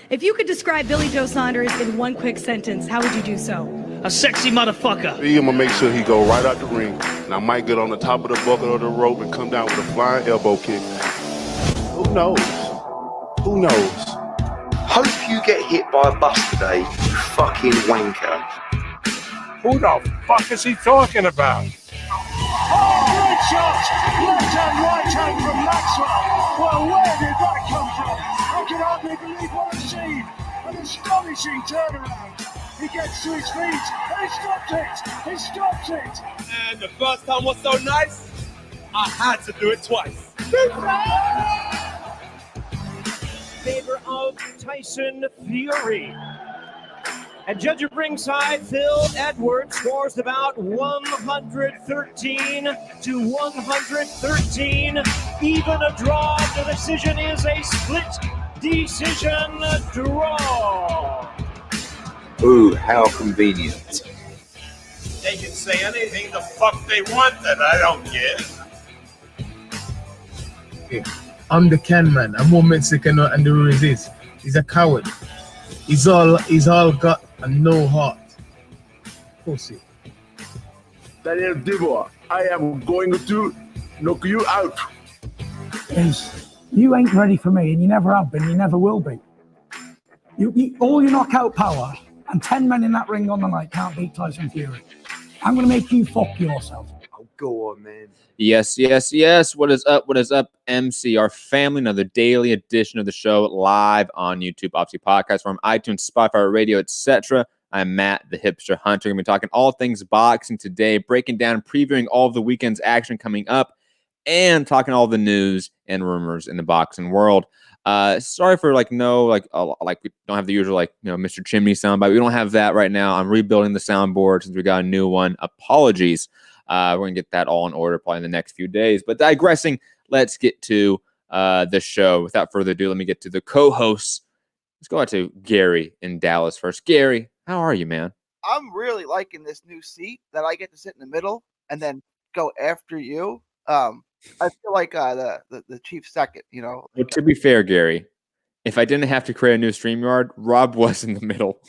If you could describe Billy Joe Saunders in one quick sentence, how would you do so? A sexy motherfucker. I'm gonna make sure he go right out the ring, and I might get on the top of the bucket or the rope and come down with a flying elbow kick. Who knows? Who knows? Hope you get hit by a bus today, you fucking wanker. Who the fuck is he talking about? Oh, great shot! Left hand, right hand from Maxwell. Well, where did that come from? I can hardly believe what I've seen. An astonishing turnaround. He gets to his feet, and he stops it! He stops it! And the first time was so nice, I had to do it twice. Favor of Tyson Fury. And judge at ringside, Phil Edwards scores about 113 to 113. Even a draw. The decision is a split decision draw. Ooh, how convenient. They can say anything the fuck they want and I don't care. I'm the can man. I'm more Mexican and the resist. He's a coward. He's all got and no heart. Pussy. Daniel Dibor, I am going to knock you out. You ain't ready for me, and you never have been, you never will be. All your knockout power and 10 men in that ring on the night can't beat Tyson Fury. I'm going to make you fuck yourself. Oh, go on, man. Yes, yes, yes. What is up? What is up, MC? Our family, another daily edition of the show live on YouTube, obviously podcast from iTunes, Spotify, radio, etc. I'm Matt, the Hipster Hunter. We're going to be talking all things boxing today, breaking down, previewing all of the weekend's action coming up, and talking all the news and rumors in the boxing world. Sorry for we don't have the usual Mr. Chimney soundbite. We don't have that right now. I'm rebuilding the soundboard since we got a new one. Apologies. We're going to get that all in order probably in the next few days. But digressing, let's get to the show. Without further ado, let me get to the co-hosts. Let's go out to Gary in Dallas first. Gary, how are you, man? I'm really liking this new seat that I get to sit in the middle and then go after you. I feel like the chief second, Well, to be fair, Gary, if I didn't have to create a new StreamYard, Rob was in the middle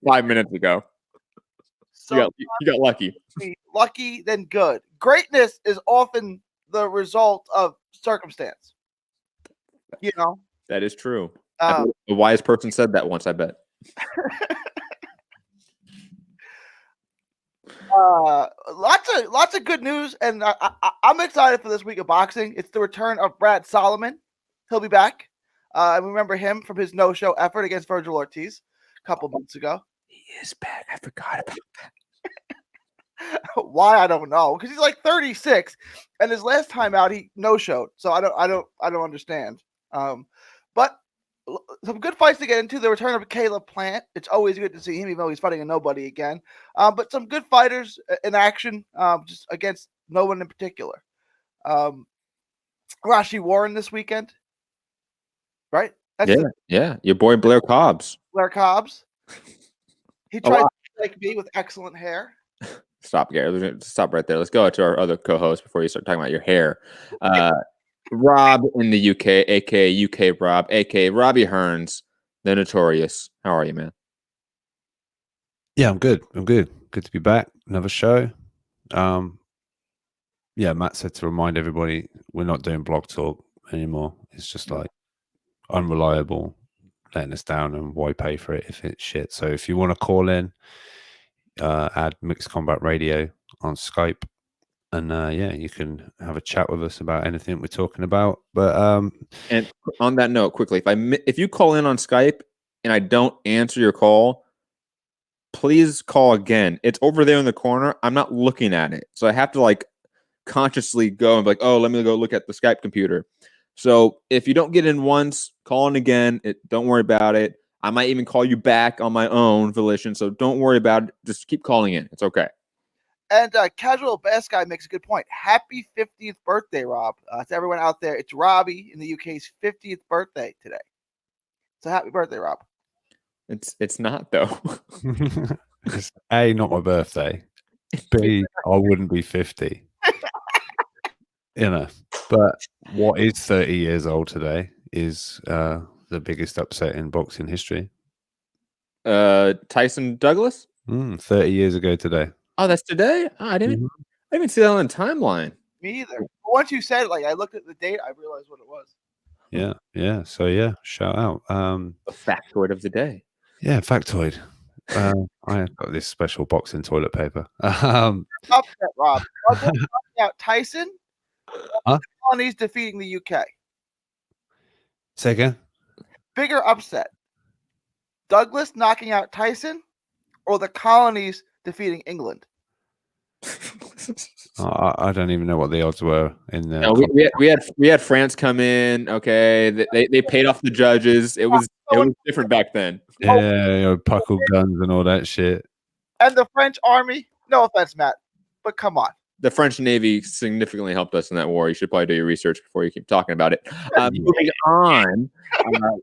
5 minutes ago. So you got lucky. Lucky, then good. Greatness is often the result of circumstance. That is true. A wise person said that once, I bet. Lots of good news, and I'm excited for this week of boxing. It's the return of Brad Solomon. He'll be back. I remember him from his no-show effort against Virgil Ortiz a couple months ago. He is back. I forgot about that. Why, I don't know, because he's like 36, and his last time out he no-showed. So I don't understand. But some good fights to get into. The return of Caleb Plant. It's always good to see him, even though he's fighting a nobody again. But some good fighters in action, just against no one in particular. Rashi Warren this weekend, right? Yeah. Your boy Blair Cobbs. He tried to like me with excellent hair. Stop, Gary. Stop right there. Let's go to our other co-host before you start talking about your hair. Rob in the UK, aka UK Rob, aka Robbie Hearns, the Notorious. How are you, man? Yeah, I'm good. Good to be back. Another show. Yeah, Matt said to remind everybody we're not doing blog talk anymore. It's just like unreliable, letting us down, and why pay for it if it's shit? So if you want to call in, add Mixed Combat Radio on Skype, and you can have a chat with us about anything we're talking about. But and on that note, quickly, if you call in on Skype and I don't answer your call, please call again. It's over there in the corner. I'm not looking at it, so I have to consciously go and be like, oh, let me go look at the Skype computer. So if you don't get in once, call in again. Don't worry about it. I might even call you back on my own volition, so don't worry about it. Just keep calling in. It's okay. And Casual Bass Guy makes a good point. Happy 50th birthday, Rob. To everyone out there, it's Robbie in the UK's 50th birthday today. So happy birthday, Rob. It's not, though. It's A, not my birthday. B, I wouldn't be 50. But what is 30 years old today is the biggest upset in boxing history. Tyson Douglas? 30 years ago today. Oh, that's today? Oh, I didn't even see that on the timeline. Me either. But once you said it, like I looked at the date, I realized what it was. Yeah. So yeah, shout out. A factoid of the day. Yeah, factoid. I have got this special box in toilet paper. Upset, Rob. Out Tyson. Huh? Colonies defeating the UK. Say again? Bigger upset. Douglas knocking out Tyson, or the colonies defeating England? I don't even know what the odds were in there. No, we had France come in. Okay, they paid off the judges. It was different back then. Yeah, puckle guns and all that shit. And the French army. No offense, Matt, but come on. The French Navy significantly helped us in that war. You should probably do your research before you keep talking about it. Moving on,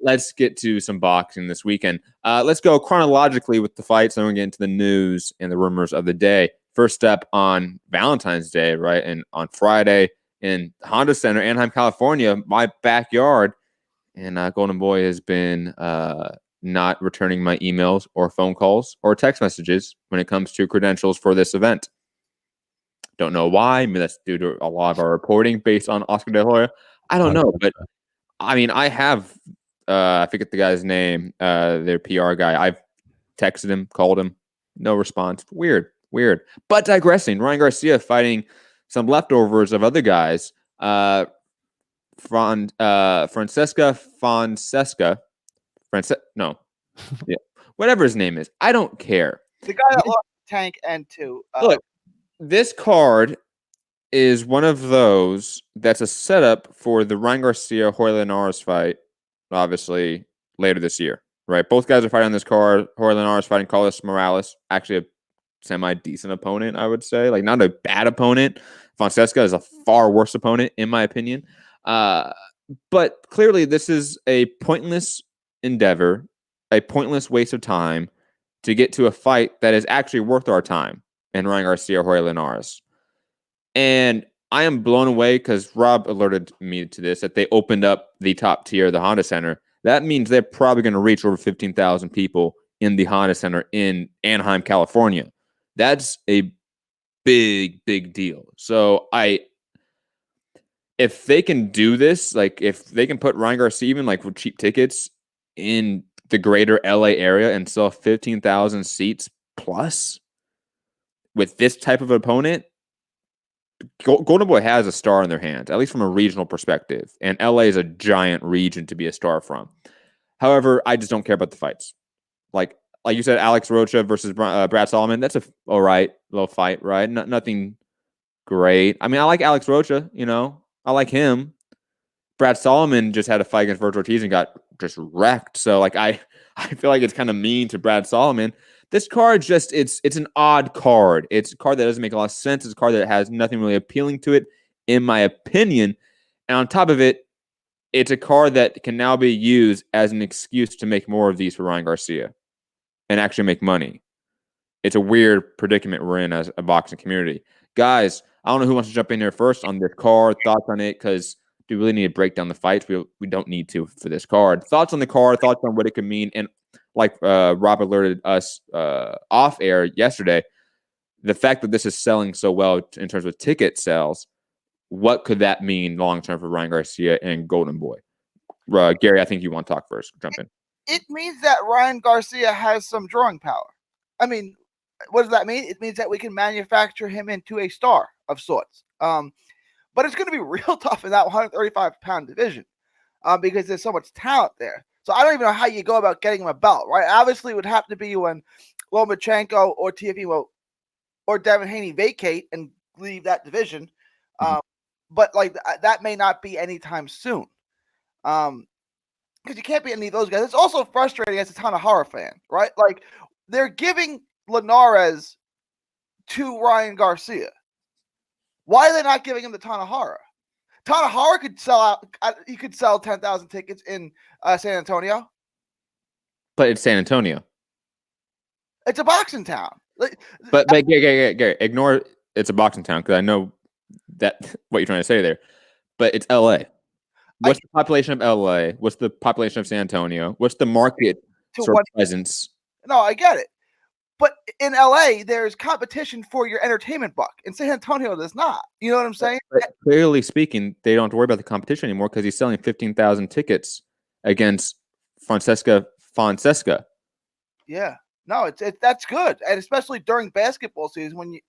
let's get to some boxing this weekend. Let's go chronologically with the fights, then we'll get into the news and the rumors of the day. First up on Valentine's Day, right? And on Friday in Honda Center, Anaheim, California, my backyard. And Golden Boy has been not returning my emails or phone calls or text messages when it comes to credentials for this event. Don't know why. Maybe that's due to a lot of our reporting based on Oscar De La Hoya. I don't know. But, I mean, I have, I forget the guy's name, their PR guy. I've texted him, called him. No response. Weird. But digressing, Ryan Garcia fighting some leftovers of other guys. Fonseca. Yeah, whatever his name is. I don't care. The guy that lost Tank and 2. Look, this card is one of those that's a setup for the Ryan Garcia Roy Linares fight, obviously, later this year, right? Both guys are fighting on this card. Roy Linares fighting Carlos Morales, actually a semi-decent opponent, I would say. Like, not a bad opponent. Fonseca is a far worse opponent, in my opinion. But clearly, this is a pointless endeavor, a pointless waste of time to get to a fight that is actually worth our time. And Ryan Garcia, Roy Linares. And I am blown away because Rob alerted me to this, that they opened up the top tier of the Honda Center. That means they're probably going to reach over 15,000 people in the Honda Center in Anaheim, California. That's a big, big deal. So if they can do this, like if they can put Ryan Garcia even like with cheap tickets in the greater LA area and sell 15,000 seats plus, with this type of opponent, Golden Boy has a star in their hands, at least from a regional perspective. And LA is a giant region to be a star from. However, I just don't care about the fights. Like you said, Alex Rocha versus Brad Solomon, that's a all right little fight, right? Nothing great. I mean, I like Alex Rocha, I like him. Brad Solomon just had a fight against Virgil Ortiz and got just wrecked. So, like, I feel like it's kind of mean to Brad Solomon. This card just, it's an odd card. It's a card that doesn't make a lot of sense. It's a card that has nothing really appealing to it, in my opinion. And on top of it, it's a card that can now be used as an excuse to make more of these for Ryan Garcia and actually make money. It's a weird predicament we're in as a boxing community. Guys, I don't know who wants to jump in here first on this card, thoughts on it, because do we really need to break down the fights? We don't need to for this card. Thoughts on the card, thoughts on what it could mean, and like Rob alerted us off air yesterday, the fact that this is selling so well in terms of ticket sales, what could that mean long term for Ryan Garcia and Golden Boy? Gary, I think you want to talk first. Jump in. It means that Ryan Garcia has some drawing power. I mean, what does that mean? It means that we can manufacture him into a star of sorts. But it's going to be real tough in that 135-pound division because there's so much talent there. So I don't even know how you go about getting him a belt, right? Obviously, it would have to be when Lomachenko or Teofimo or Devin Haney vacate and leave that division. But like that may not be anytime soon. Because you can't be any of those guys. It's also frustrating as a Tanahara fan, right? Like they're giving Linares to Ryan Garcia. Why are they not giving him the Tanahara? Tanahara could sell out. He could sell 10,000 tickets in San Antonio. But it's San Antonio. It's a boxing town. But Gary, ignore it's a boxing town because I know that what you're trying to say there. But it's LA. What's the population of LA? What's the population of San Antonio? What's the market sort of presence? No, I get it. But in LA, there's competition for your entertainment buck. In San Antonio, there's not. You know what I'm saying? But clearly speaking, they don't have to worry about the competition anymore because he's selling 15,000 tickets against Fonseca. Yeah. No, that's good. And especially during basketball season when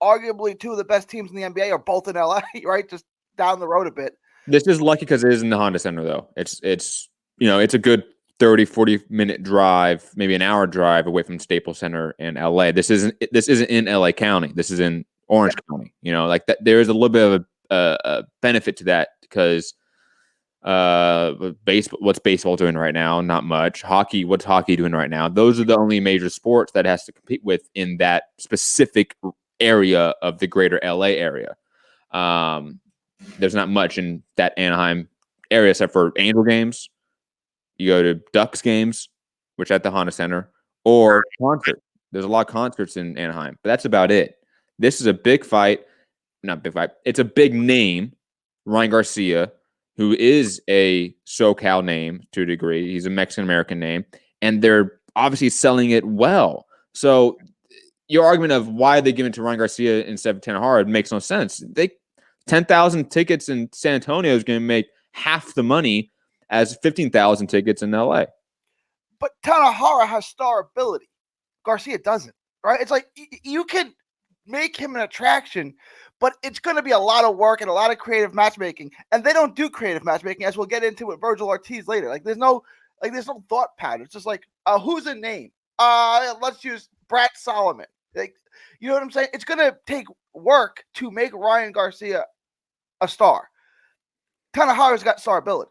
arguably two of the best teams in the NBA are both in LA, right? Just down the road a bit. This is lucky because it is in the Honda Center, though. It's it's a good 30, 40-minute drive, maybe an hour drive away from Staples Center in LA. This isn't in LA County. This is in Orange County. Like that. There is a little bit of a benefit to that because baseball. What's baseball doing right now? Not much. Hockey. What's hockey doing right now? Those are the only major sports that it has to compete with in that specific area of the greater LA area. There's not much in that Anaheim area except for Angel games. You go to Ducks games, which at the Honda Center, or concert. There's a lot of concerts in Anaheim, but that's about it. This is a big fight. Not big fight. It's a big name, Ryan Garcia, who is a SoCal name to a degree. He's a Mexican-American name, and they're obviously selling it well. So your argument of why they give it to Ryan Garcia instead of Tanahara makes no sense. 10,000 tickets in San Antonio is going to make half the money as 15,000 tickets in LA. But Tanahara has star ability. Garcia doesn't, right? It's like you can make him an attraction, but it's going to be a lot of work and a lot of creative matchmaking. And they don't do creative matchmaking, as we'll get into with Virgil Ortiz later. Like there's no thought pattern. It's just like, who's a name? Let's use Brad Solomon. Like, you know what I'm saying? It's going to take work to make Ryan Garcia a star. Tanahara's got star ability.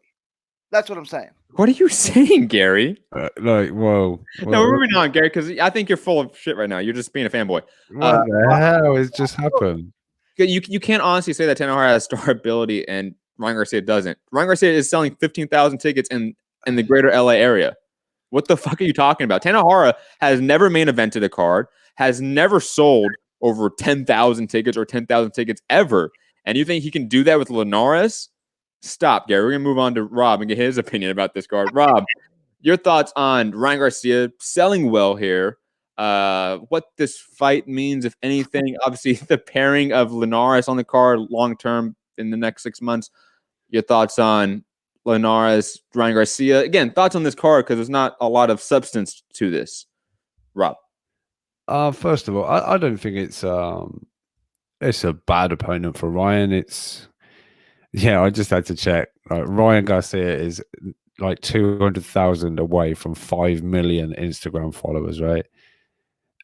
That's what I'm saying. What are you saying, Gary? Whoa. No, we're moving on, Gary, because I think you're full of shit right now. You're just being a fanboy. What the hell has just happened? You can't honestly say that Tanahara has star ability and Ryan Garcia doesn't. Ryan Garcia is selling 15,000 tickets in the greater LA area. What the fuck are you talking about? Tanahara has never main evented a card, has never sold over 10,000 tickets or 10,000 tickets ever. And you think he can do that with Linares? Stop, Gary. We're going to move on to Rob and get his opinion about this card. Rob, your thoughts on Ryan Garcia selling well here, what this fight means, if anything. Obviously, the pairing of Linares on the card long-term in the next 6 months. Your thoughts on Linares, Ryan Garcia. Again, thoughts on this card because there's not a lot of substance to this. Rob. First of all, I don't think it's a bad opponent for Ryan. I just had to check. Ryan Garcia is like 200,000 away from 5 million Instagram followers, right?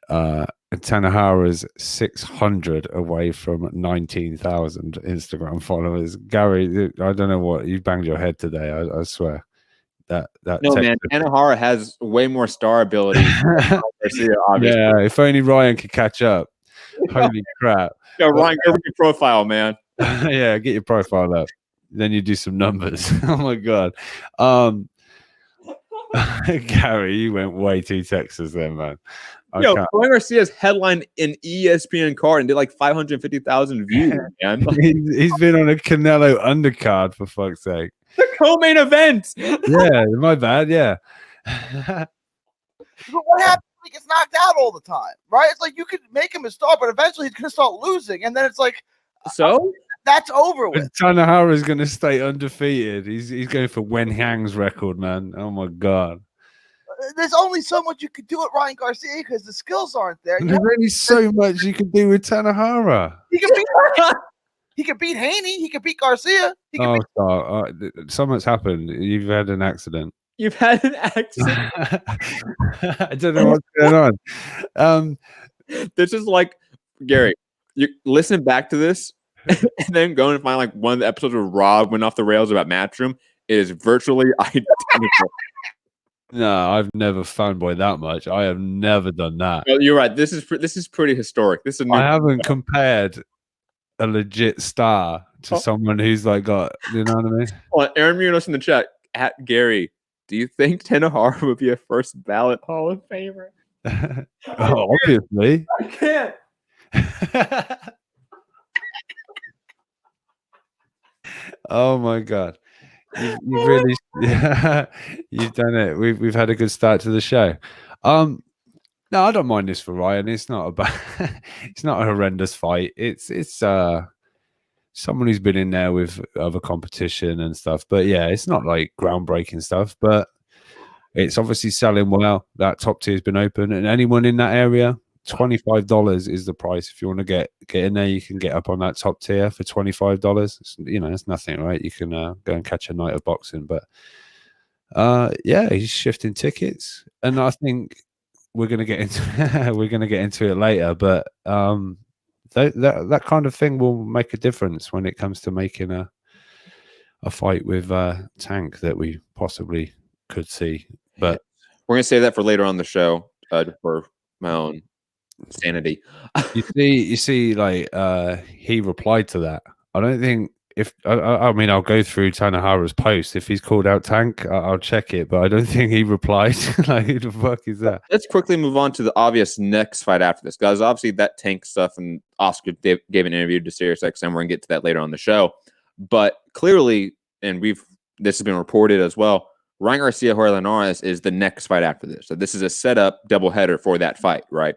And Tanahara's 600 away from 19,000 Instagram followers. Gary, I don't know what you banged your head today. I swear. Man, Tanahara has way more star ability than Garcia, obviously. Yeah, if only Ryan could catch up. Holy crap. Yo, Ryan, go with your profile, man. Yeah, get your profile up. Then you do some numbers. Oh my god. Gary, you went way too Texas there, man. Ryan Garcia's headline in ESPN card and did like 550,000 views, man. He's been on a Canelo undercard for fuck's sake. The co-main event. Yeah, my bad. Yeah. But what happens when he gets knocked out all the time, right? It's like you could make him a star, but eventually he's going to start losing, and then it's like, so that's over with. Tanahara is going to stay undefeated. He's going for Wen Hang's record, man. Oh my god. There's only so much you could do with Ryan Garcia because the skills aren't there. There's only so much you can do with Tanahara. He can beat Haney. He can beat Garcia. Something's happened. You've had an accident. You've had an accident. I don't know what's going on. This is like, Gary, you listen back to this and then go and find like one of the episodes where Rob went off the rails about Matchroom. It is virtually identical. No, I've never fanboyed that much. I have never done that. Well, you're right. This is pretty historic. This is I haven't compared a legit star to someone who's like got, you know what I mean? Well, Aaron Munoz in the chat at Gary. Do you think Tanahara would be a first ballot Hall of Famer? Obviously. I can't. Oh my god. You've really, yeah, you've done it. We've had a good start to the show. No, I don't mind this for Ryan. It's not a bad, it's not a horrendous fight. It's someone who's been in there with other competition and stuff. But yeah, it's not like groundbreaking stuff. But it's obviously selling well. That top tier has been open, and anyone in that area, $25 is the price. If you want to get in there, you can get up on that top tier for $25. You know, it's nothing, right? You can go and catch a night of boxing. But yeah, he's shifting tickets, and I think we're gonna get into it later. But that kind of thing will make a difference when it comes to making a fight with Tank that we possibly could see. But we're gonna save that for later on the show for my own sanity. you see, like he replied to that. I don't think I mean, I'll go through Tanahara's post. If he's called out Tank, I'll check it, but I don't think he replied. Like, who the fuck is that? Let's quickly move on to the obvious next fight after this, guys. Obviously, that Tank stuff, and Oscar gave an interview to SiriusXM. We're gonna get to that later on the show. But clearly, and this has been reported as well, Ryan Garcia Jorge Linares is the next fight after this. So this is a setup doubleheader for that fight, right?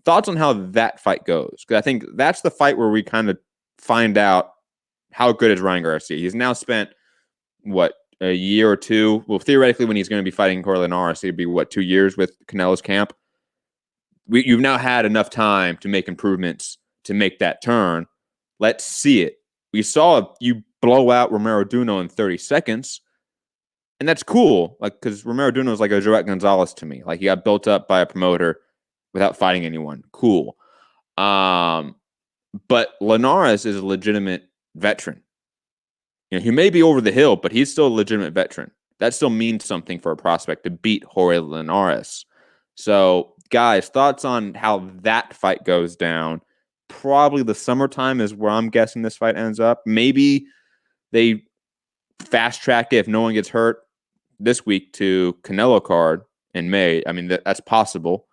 Thoughts on how that fight goes? Because I think that's the fight where we kind of find out how good is Ryan Garcia. He's now spent, what, a year or two? Well, theoretically, when he's going to be fighting Jorge Linares, it'd be, what, 2 years with Canelo's camp? You've now had enough time to make improvements to make that turn. Let's see it. We saw you blow out Romero Duno in 30 seconds, and that's cool. Like, because Romero Duno is like a Joet Gonzalez to me. Like, he got built up by a promoter without fighting anyone. Cool. But Linares is a legitimate veteran. You know, he may be over the hill, but he's still a legitimate veteran. That still means something for a prospect to beat Jorge Linares. So, guys, thoughts on how that fight goes down? Probably the summertime is where I'm guessing this fight ends up. Maybe they fast track it if no one gets hurt this week to Canelo card in May. I mean, that's possible.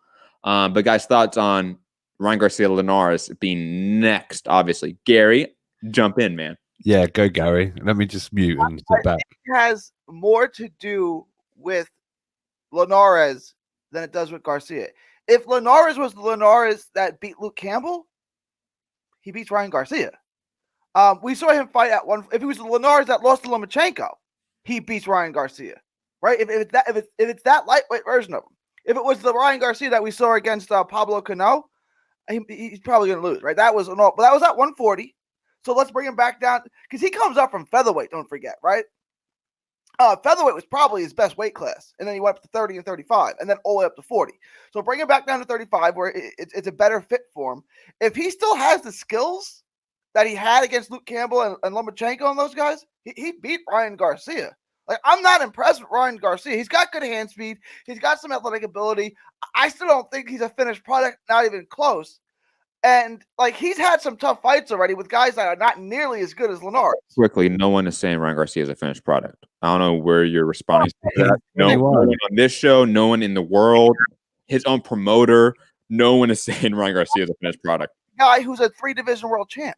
But guys, thoughts on Ryan Garcia Linares being next? Obviously, Gary, jump in, man. Yeah, go Gary. Let me just mute and sit back. It has more to do with Linares than it does with Garcia. If Linares was the Linares that beat Luke Campbell, he beats Ryan Garcia. We saw him fight at one. If he was the Linares that lost to Lomachenko, he beats Ryan Garcia, right? If it's that lightweight version of him. If it was the Ryan Garcia that we saw against Pablo Cano, he's probably going to lose, right? But that was at 140. So let's bring him back down because he comes up from featherweight. Don't forget, right? Featherweight was probably his best weight class, and then he went up to 30 and 35, and then all the way up to 40. So bring him back down to 35, where it's a better fit for him. If he still has the skills that he had against Luke Campbell and Lomachenko and those guys, he beat Ryan Garcia. Like, I'm not impressed with Ryan Garcia. He's got good hand speed. He's got some athletic ability. I still don't think he's a finished product, not even close. And, like, he's had some tough fights already with guys that are not nearly as good as Linares. Quickly, no one is saying Ryan Garcia is a finished product. I don't know where you're responding to that. No one on this show, no one in the world, his own promoter, no one is saying Ryan Garcia is a finished product. Guy who's a 3-division world champ.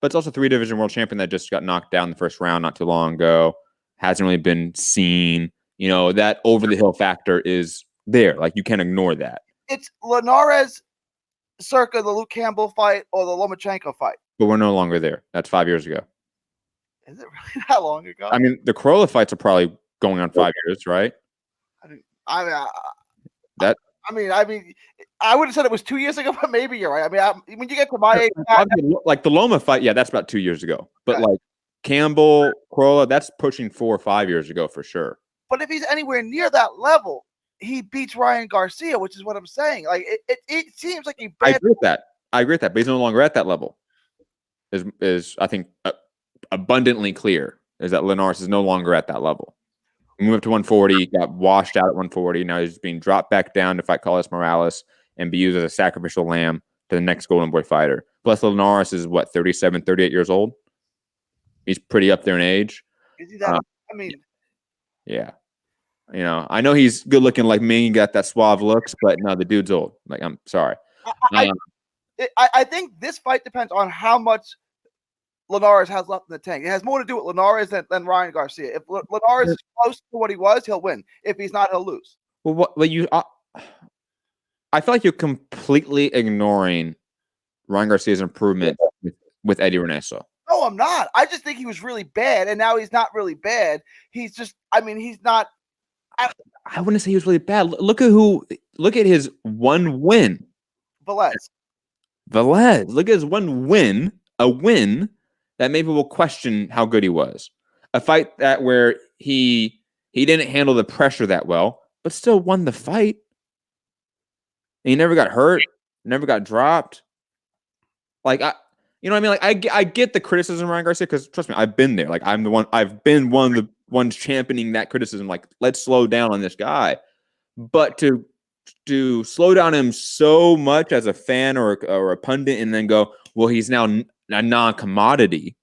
But it's also a 3-division world champion that just got knocked down in the first round not too long ago. Hasn't really been seen. You know, that over-the-hill factor is there. Like, you can't ignore that. It's Linares circa the Luke Campbell fight or the Lomachenko fight. But we're no longer there. That's 5 years ago. Is it really that long ago? I mean, the Corolla fights are probably going on 5 years, right? I would have said it was 2 years ago, but maybe you're right. I mean, when you get to my age, like the Loma fight, yeah, that's about 2 years ago. But like Campbell, Corolla, that's pushing 4 or 5 years ago for sure. But if he's anywhere near that level, he beats Ryan Garcia, which is what I'm saying. Like, it seems like he. I agree with that. But he's no longer at that level. Is I think abundantly clear is that Linares is no longer at that level. He moved up to 140, got washed out at 140. Now he's being dropped back down to fight Carlos Morales and be used as a sacrificial lamb to the next Golden Boy fighter. Plus, Linares is what, 37, 38 years old? He's pretty up there in age. Is he that? Yeah. You know, I know he's good looking like me, got that suave looks, but no, the dude's old. Like, I'm sorry. I think this fight depends on how much Linares has left in the tank. It has more to do with Linares than Ryan Garcia. If Linares is close to what he was, he'll win. If he's not, he'll lose. Well, I feel like you're completely ignoring Ryan Garcia's improvement with Eddie Reynoso. No, I'm not. I just think he was really bad, and now he's not really bad. He's just, he's not. I wouldn't say he was really bad. Look at his one win. Velez. Look at his one win, a win that maybe will question how good he was. A fight where he didn't handle the pressure that well, but still won the fight. And he never got hurt, never got dropped. Like you know what I mean? Like I get the criticism of Ryan Garcia because trust me, I've been there. Like I've been one of the ones championing that criticism. Like let's slow down on this guy, but to slow down him so much as a fan or a pundit and then go, well, he's now a non-commodity.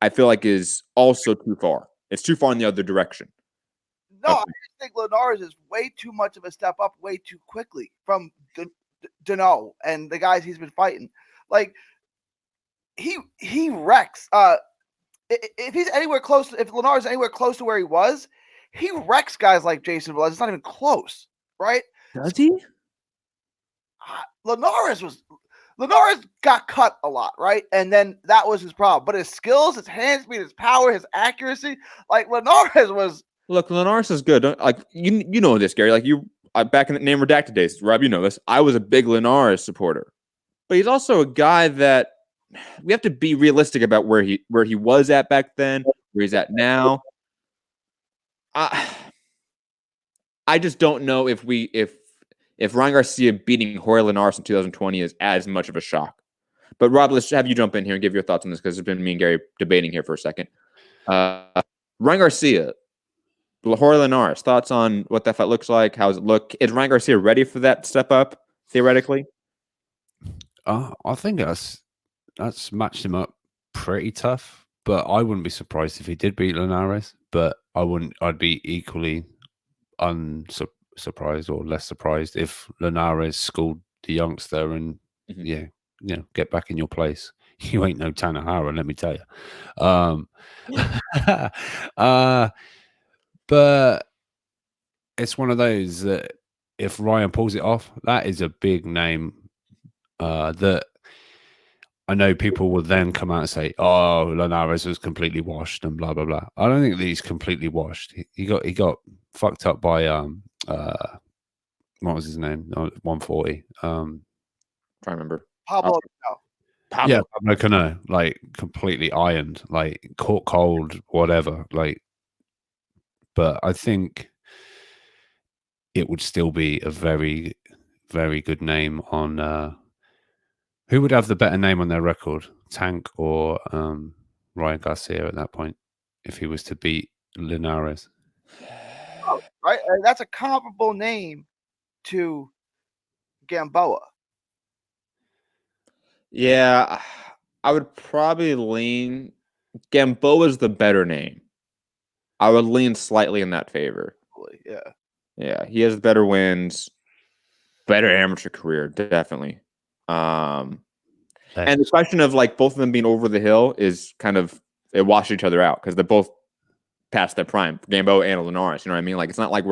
I feel like is also too far. It's too far in the other direction. No, I just think Linares is way too much of a step up way too quickly from Dano and the guys he's been fighting. Like he wrecks. If he's anywhere close, if Linares is anywhere close to where he was, he wrecks guys like Jason Velez. It's not even close, right? Does he? Linares got cut a lot, right? And then that was his problem. But his skills, his hand speed, his power, his accuracy, like Linares was. Look, Linares is good. Like you know this, Gary. Like back in the Name Redacted days, Rob, you know this. I was a big Linares supporter, but he's also a guy that we have to be realistic about where he was at back then, where he's at now. I just don't know if Ryan Garcia beating Jorge Linares in 2020 is as much of a shock. But Rob, let's have you jump in here and give your thoughts on this because it's been me and Gary debating here for a second. Ryan Garcia, Jorge Linares, thoughts on what that fight looks like? How does it look? Is Ryan Garcia ready for that step up, theoretically? I think that's matched him up pretty tough, but I wouldn't be surprised if he did beat Linares, but I'd be equally unsurprised or less surprised if Linares schooled the youngster and get back in your place. You ain't no Tanahara, let me tell you. But it's one of those that if Ryan pulls it off, that is a big name that I know people will then come out and say, oh, Linares was completely washed and blah, blah, blah. I don't think that he's completely washed. He got fucked up by, what was his name? 140. Trying to remember. Pablo. Yeah, Pablo Cano, like completely ironed, like caught cold, whatever. Like, but I think it would still be a very, very good name on who would have the better name on their record, Tank or Ryan Garcia at that point, if he was to beat Linares. Oh, right, that's a comparable name to Gamboa. Yeah, I would probably lean. Gamboa's the better name. I would lean slightly in that favor. Yeah, he has better wins, better amateur career, definitely. And the question of like both of them being over the hill is kind of it washed each other out because they're both past their prime, Gamboa and Linares. You know what I mean? Like it's not like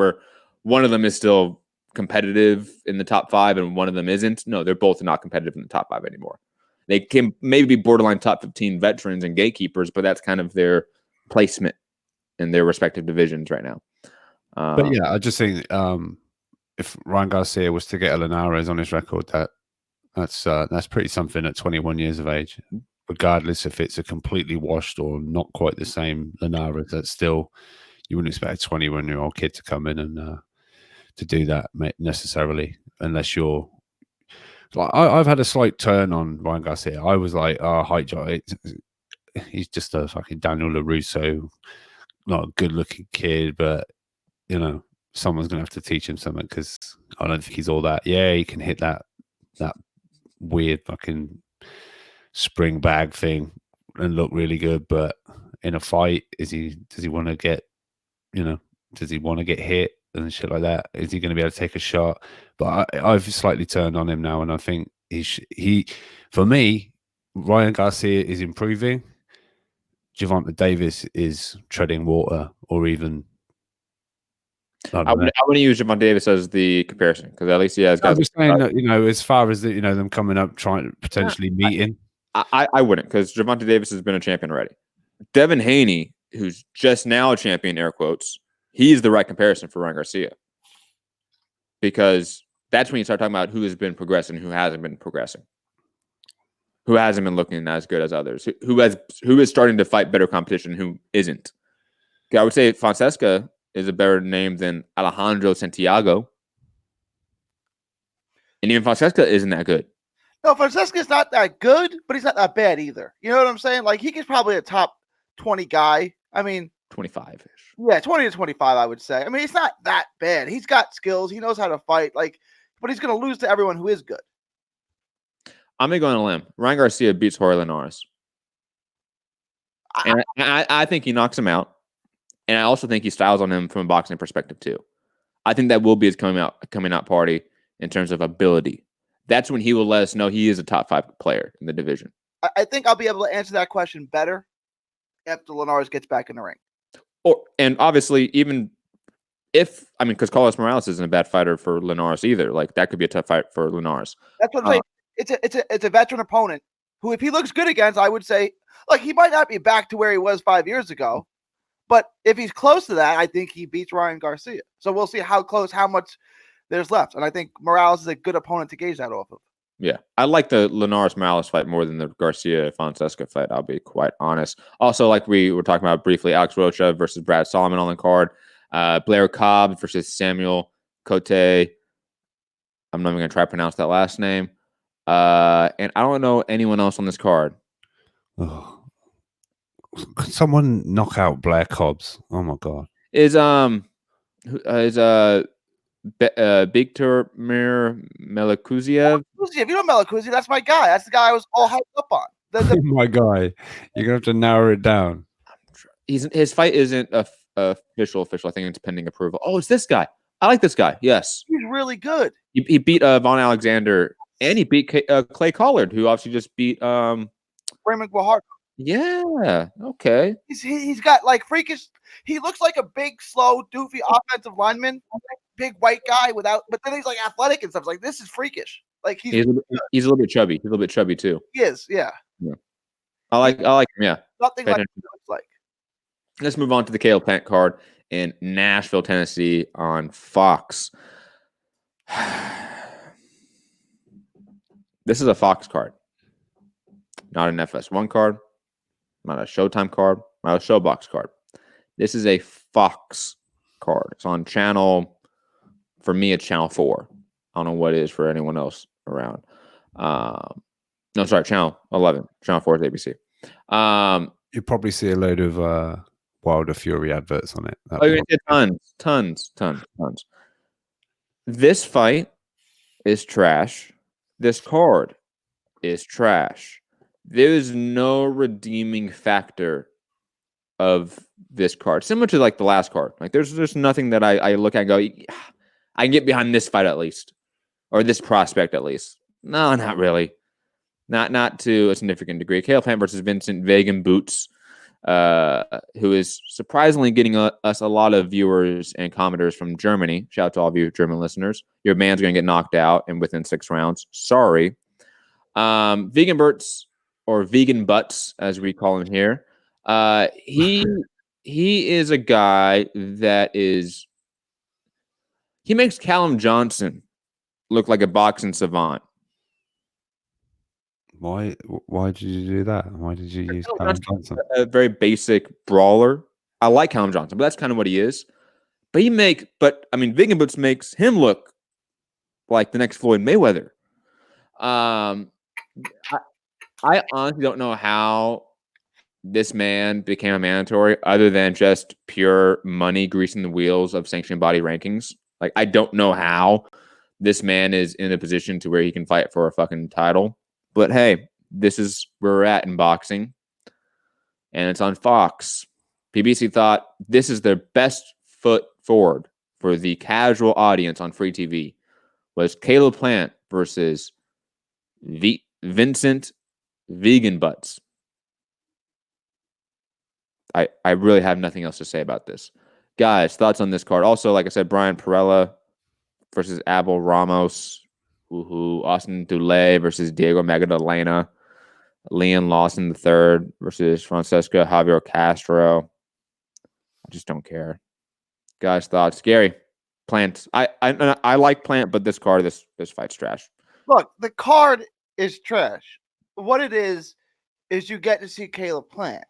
one of them is still competitive in the top 5 and one of them isn't. No, they're both not competitive in the top 5 anymore. They can maybe be borderline top 15 veterans and gatekeepers, but that's kind of their placement in their respective divisions right now. But yeah, I just think if Ryan Garcia was to get a Linares on his record, that's pretty something at 21 years of age, regardless if it's a completely washed or not quite the same Linares. That's still, you wouldn't expect a 21-year-old kid to come in and to do that necessarily, unless you're like I've had a slight turn on Ryan Garcia. I was like, height job. He's just a fucking Daniel LaRusso, not a good-looking kid, but you know, someone's gonna have to teach him something because I don't think he's all that. Yeah, he can hit that weird fucking spring bag thing and look really good, but in a fight, does he want to get, does he want to get hit and shit like that? Is he going to be able to take a shot? But I've slightly turned on him now, and I think he for me, Ryan Garcia is improving. Gervonta Davis is treading water, or even I wouldn't use Gervonta Davis as the comparison because at least he has guys. I'm just saying that, as far as them coming up, trying to potentially meeting. I wouldn't, because Gervonta Davis has been a champion already. Devin Haney, who's just now a champion, air quotes, he's the right comparison for Ryan Garcia. Because that's when you start talking about who has been progressing, who hasn't been progressing, who hasn't been looking as good as others, who is starting to fight better competition, who isn't. I would say Fonseca is a better name than Alejandro Santiago. And even Fonseca isn't that good. No, Fonseca's not that good, but he's not that bad either. You know what I'm saying? Like, he's probably a top 20 guy. I mean, 25-ish. Yeah, 20 to 25, I would say. I mean, he's not that bad. He's got skills. He knows how to fight. But he's going to lose to everyone who is good. I'm going to go on a limb. Ryan Garcia beats Jorge Linares. And I think he knocks him out. And I also think he styles on him from a boxing perspective too. I think that will be his coming out party in terms of ability. That's when he will let us know he is a top 5 player in the division. I think I'll be able to answer that question better after Linares gets back in the ring. And obviously, even because Carlos Morales isn't a bad fighter for Linares either. Like, that could be a tough fight for Linares. That's what I'm saying. It's a veteran opponent who, if he looks good against, I would say, he might not be back to where he was 5 years ago. But if he's close to that, I think he beats Ryan Garcia. So we'll see how close, how much there's left. And I think Morales is a good opponent to gauge that off of. Yeah. I like the Linares-Morales fight more than the Garcia-Fonseca fight, I'll be quite honest. Also, like we were talking about briefly, Alex Rocha versus Brad Solomon on the card. Blair Cobb versus Samuel Cote. I'm not even going to try to pronounce that last name. And I don't know anyone else on this card. Oh. Could someone knock out Blair Cobbs? Oh my god! Is Viktor Melakuziev? If you know Melakuziev, that's my guy. That's the guy I was all hyped up on. My guy, you're gonna have to narrow it down. His fight isn't official. I think it's pending approval. Oh, it's this guy. I like this guy. Yes, he's really good. He beat Von Alexander, and he beat Clay Collard, who obviously just beat Raymond Guajardo. Yeah. Okay. He's got freakish. He looks like a big, slow, doofy offensive lineman, big white guy but then he's athletic and stuff. This is freakish. He's a little bit chubby. He's a little bit chubby too. He is. Yeah. I like him. Yeah. Nothing like what he looks like. Let's move on to the Caleb Plant card in Nashville, Tennessee on Fox. This is a Fox card, not an FS1 card. Not a Showtime card, not a Showbox card. This is a Fox card. It's on channel, for me, it's channel 4. I don't know what it is for anyone else around. No, sorry, channel 11. Channel 4 is ABC. You probably see a load of Wilder Fury adverts on it. You're going to get tons. This fight is trash. This card is trash. There's no redeeming factor of this card, similar to the last card. There's nothing that I look at and go, I can get behind this fight at least, or this prospect at least. No, not really, not to a significant degree. Caleb Plant versus Vincent Feigenbutz, who is surprisingly getting us a lot of viewers and commenters from Germany. Shout out to all of you German listeners. Your man's going to get knocked out and within 6 rounds. Sorry, Feigenbutz. Or Vegan Butts, as we call him here. He is a guy that he makes Callum Johnson look like a boxing savant. Why did you do that? Why did you use Callum Johnson? A very basic brawler. I like Callum Johnson, but that's kind of what he is. But Vegan Butts makes him look like the next Floyd Mayweather. I honestly don't know how this man became a mandatory other than just pure money greasing the wheels of sanctioned body rankings. I don't know how this man is in a position to where he can fight for a fucking title. But hey, this is where we're at in boxing. And it's on Fox. PBC thought this is their best foot forward for the casual audience on free TV was Caleb Plant versus Vincent Feigenbutz. I really have nothing else to say about this. Guys, thoughts on this card? Also, like I said, Brian Perella versus Abel Ramos. Austin Dulé versus Diego Magdalena. Leon Lawson III versus Fonseca Javier Castro. I just don't care. Guys, thoughts? Gary, Plant. I like Plant, but this card, this fight's trash. Look, the card is trash. What it is you get to see Caleb Plant.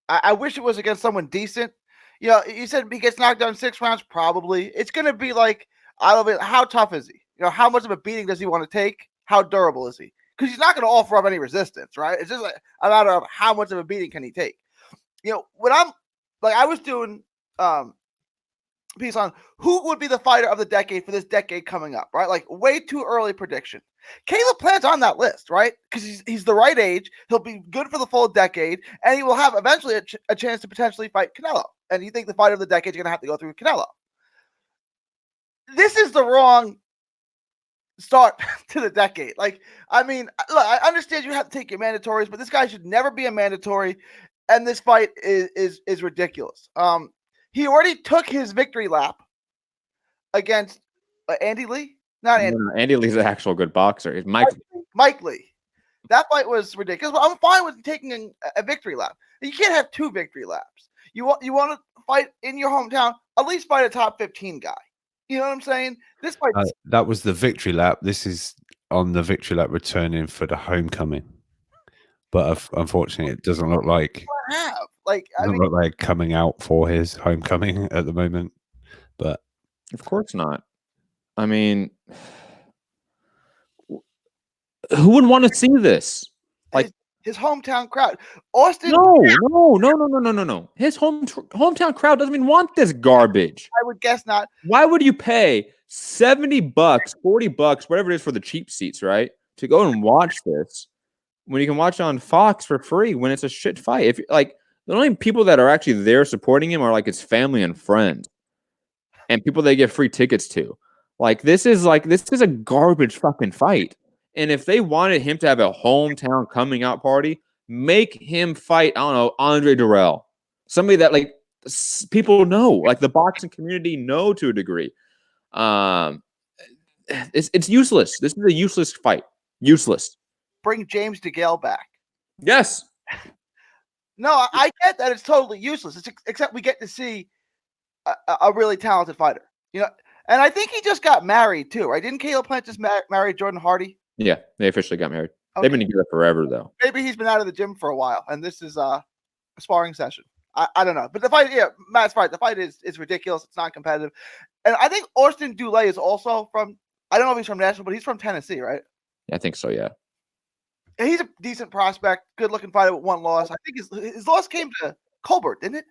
I wish it was against someone decent. You know, you said he gets knocked down in 6 rounds. Probably. It's going to be like, how tough is he? You know, how much of a beating does he want to take? How durable is he? Because he's not going to offer up any resistance, right? It's just like a matter of how much of a beating can he take. You know, when I was doing piece on who would be the fighter of the decade for this decade coming up, right? Like way too early prediction. Caleb Plant's on that list, right? Because he's the right age. He'll be good for the full decade, and he will have eventually a chance to potentially fight Canelo. And you think the fighter of the decade is going to have to go through Canelo? This is the wrong start to the decade. Like, I mean, look, I understand you have to take your mandatories, but this guy should never be a mandatory, and this fight is ridiculous. He already took his victory lap against Andy Lee. Not Andy. No, Andy Lee's an actual good boxer. It's Mike Lee. That fight was ridiculous. But I'm fine with taking a victory lap. You can't have 2 victory laps. You want to fight in your hometown, at least fight a top 15 guy. You know what I'm saying? This fight. That was the victory lap. This is on the victory lap returning for the homecoming. But unfortunately, it doesn't look like look like coming out for his homecoming at the moment. But of course not. I mean, who would want to see this? Like his hometown crowd. Austin. No. His hometown crowd doesn't even want this garbage. I would guess not. Why would you pay $70, $40, whatever it is for the cheap seats, right? To go and watch this when you can watch it on Fox for free when it's a shit fight. If like the only people that are actually there supporting him are like his family and friends and people they get free tickets to. Like this is a garbage fucking fight. And if they wanted him to have a hometown coming out party, make him fight, I don't know, Andre Durrell. Somebody that like people know, like the boxing community know to a degree. It's useless. This is a useless fight. Useless. Bring James DeGale back. Yes. No, I get that it's totally useless. Except we get to see a really talented fighter. You know, and I think he just got married too, right? Didn't Caleb Plant just marry Jordan Hardy? Yeah, they officially got married. Okay. They've been together forever, though. Maybe he's been out of the gym for a while, and this is a sparring session. I don't know. But the fight, yeah, Matt's right. The fight is ridiculous. It's not competitive. And I think Austin Dulé is also from, I don't know if he's from Nashville, but he's from Tennessee, right? Yeah, I think so, yeah. And he's a decent prospect, good-looking fighter with 1 loss. I think his loss came to Colbert, didn't it?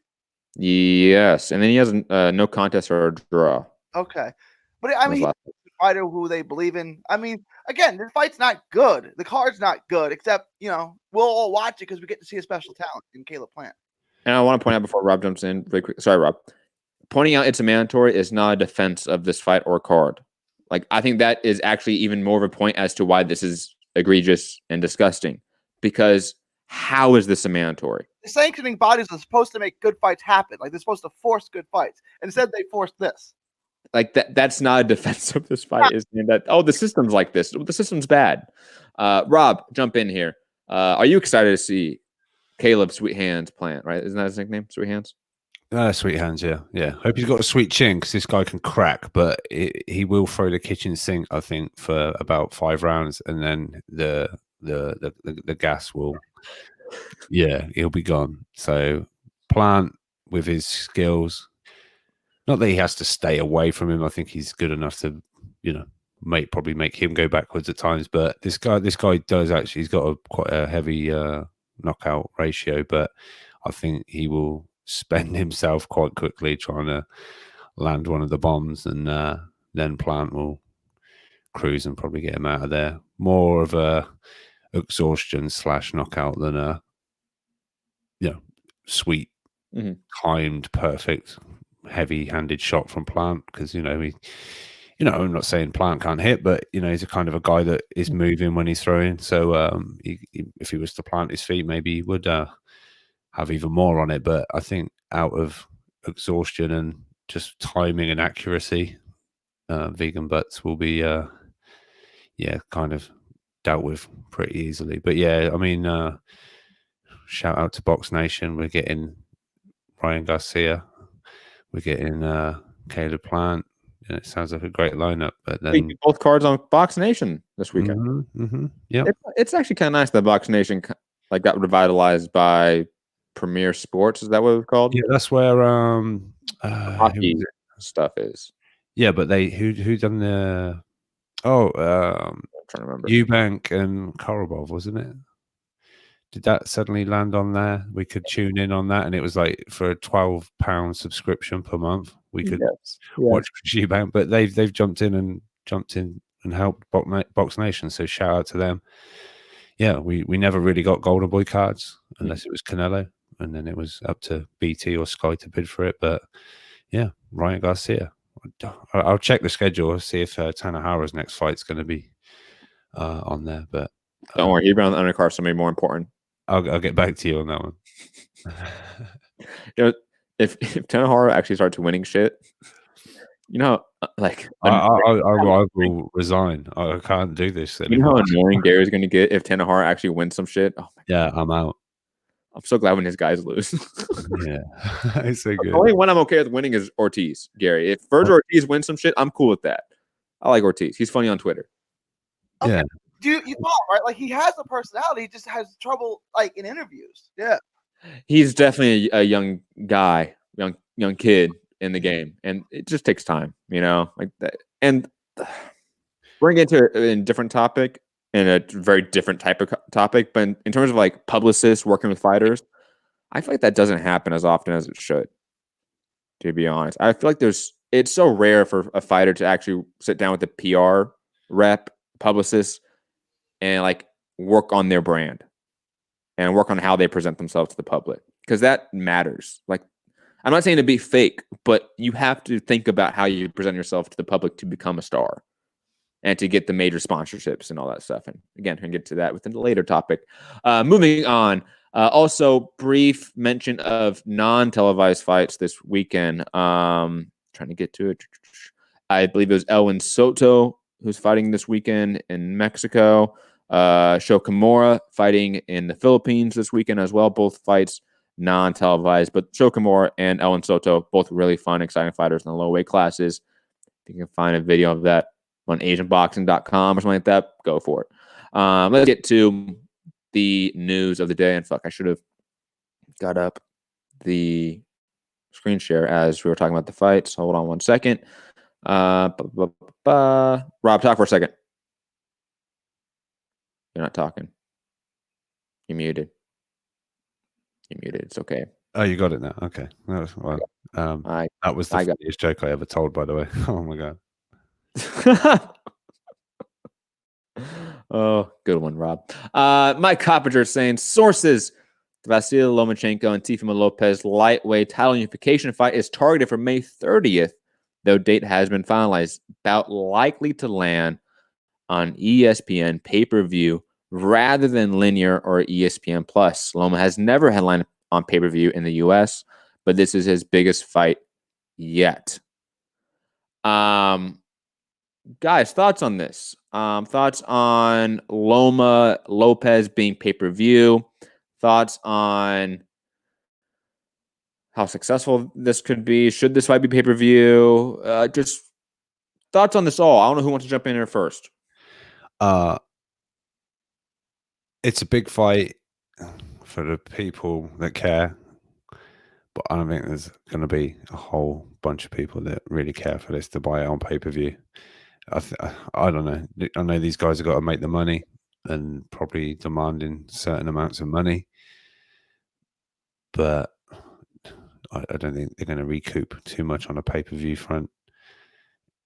Yes, and then he has no contest or a draw. Okay. But, I mean, he's a fighter who they believe in. I mean, again, the fight's not good. The card's not good, except, you know, we'll all watch it because we get to see a special talent in Caleb Plant. And I want to point out before Rob jumps in really quick. Sorry, Rob. Pointing out it's a mandatory is not a defense of this fight or card. Like, I think that is actually even more of a point as to why this is egregious and disgusting. Because how is this a mandatory? The sanctioning bodies are supposed to make good fights happen. Like, they're supposed to force good fights. Instead, they forced this. Like, that's not a defense of this fight. Is that, oh, the system's like this. The system's bad. Rob, jump in here. Are you excited to see Caleb Sweet Hands Plant, right? Isn't that his nickname? Sweet Hands? Sweet Hands, yeah. Yeah. Hope he's got a sweet chin because this guy can crack, but he will throw the kitchen sink, I think, for about 5 rounds, and then the gas will, yeah, he'll be gone. So Plant with his skills, not that he has to stay away from him. I think he's good enough to, you know, probably make him go backwards at times. But this guy does actually, he's got quite a heavy knockout ratio, but I think he will spend himself quite quickly trying to land one of the bombs, and then Plant will cruise and probably get him out of there. More of a exhaustion / knockout than a, you know, sweet, timed, perfect, heavy-handed shot from Plant, because, you know, I'm not saying Plant can't hit, but, you know, he's a kind of a guy that is moving when he's throwing. So if he was to plant his feet, maybe he would have even more on it. But I think out of exhaustion and just timing and accuracy, Feigenbutz will be kind of dealt with pretty easily. But yeah, I mean, shout out to Box Nation. We're getting Ryan Garcia, we're getting Caleb Plant, and it sounds like a great lineup. But then both cards on Box Nation this weekend. Yeah, it's actually kind of nice that Box Nation like got revitalized by Premier Sports. Is that what it's called? Yeah, that's where hockey stuff is. Yeah, but who done the I'm trying to remember. Eubank and Korobov, wasn't it? Did that suddenly land on there? We could tune in on that, and it was like for a £12 subscription per month. We could watch Eubank, but they've jumped in and helped Box Nation. So shout out to them. Yeah, we never really got Golden Boy cards unless it was Canelo, and then it was up to BT or Sky to bid for it. But yeah, Ryan Garcia. I'll check the schedule, see if Tanahara's next fight's going to be on there. But don't worry, he'll be on the undercard. Somebody more important. I'll get back to you on that one. If Tanahara actually starts winning shit, like I will resign. I can't do this anymore. You know how annoying Gary's going to get if Tanahara actually wins some shit. Oh my God. I'm out. I'm so glad when his guys lose. Yeah, it's so good. The only one I'm okay with winning is Ortiz, Gary. If Virgil Ortiz wins some shit, I'm cool with that. I like Ortiz. He's funny on Twitter. Okay. You know, right? Like he has a personality, he just has trouble like in interviews. Yeah. He's definitely a young guy, young kid in the game, and it just takes time, like that. And we're gonna get into a different topic and a very different type of topic, but in terms of like publicists working with fighters, I feel like that doesn't happen as often as it should. To be honest, I feel like it's so rare for a fighter to actually sit down with a PR rep, publicist, and like work on their brand and work on how they present themselves to the public, because that matters. Like, I'm not saying to be fake, but you have to think about how you present yourself to the public to become a star and to get the major sponsorships and all that stuff. And again, we can get to that within the later topic. Moving on. Also, brief mention of non-televised fights this weekend. Trying to get to it. I believe it was Elwin Soto who's fighting this weekend in Mexico. Sho Kimura fighting in the Philippines this weekend as well. Both fights non-televised, but Sho Kimura and Elwin Soto, both really fun, exciting fighters in the low weight classes. If you can find a video of that on AsianBoxing.com or something like that, go for it. Let's get to the news of the day. And I should have got up the screen share as we were talking about the fights. Hold on one second. Rob, talk for a second. You're not talking. You're muted. You're muted. It's okay. Oh, you got it now. Okay. That was the funniest joke I ever told, by the way. Oh my God. Oh, good one, Rob. Mike Coppinger saying sources: Vasily Lomachenko and Teofimo Lopez lightweight title unification fight is targeted for May 30th, though date has been finalized. Bout likely to land on ESPN pay-per-view rather than linear or ESPN Plus. Loma has never headlined on pay-per-view in the US, but this is his biggest fight yet. Guys, thoughts on this? Thoughts on Loma Lopez being pay-per-view? Thoughts on how successful this could be? Should this fight be pay-per-view? Just thoughts on this all. I don't know who wants to jump in here first. It's a big fight for the people that care, but I don't think there's going to be a whole bunch of people that really care for this to buy it on pay-per-view. I don't know. I know these guys have got to make the money and probably demanding certain amounts of money, but I don't think they're going to recoup too much on a pay-per-view front.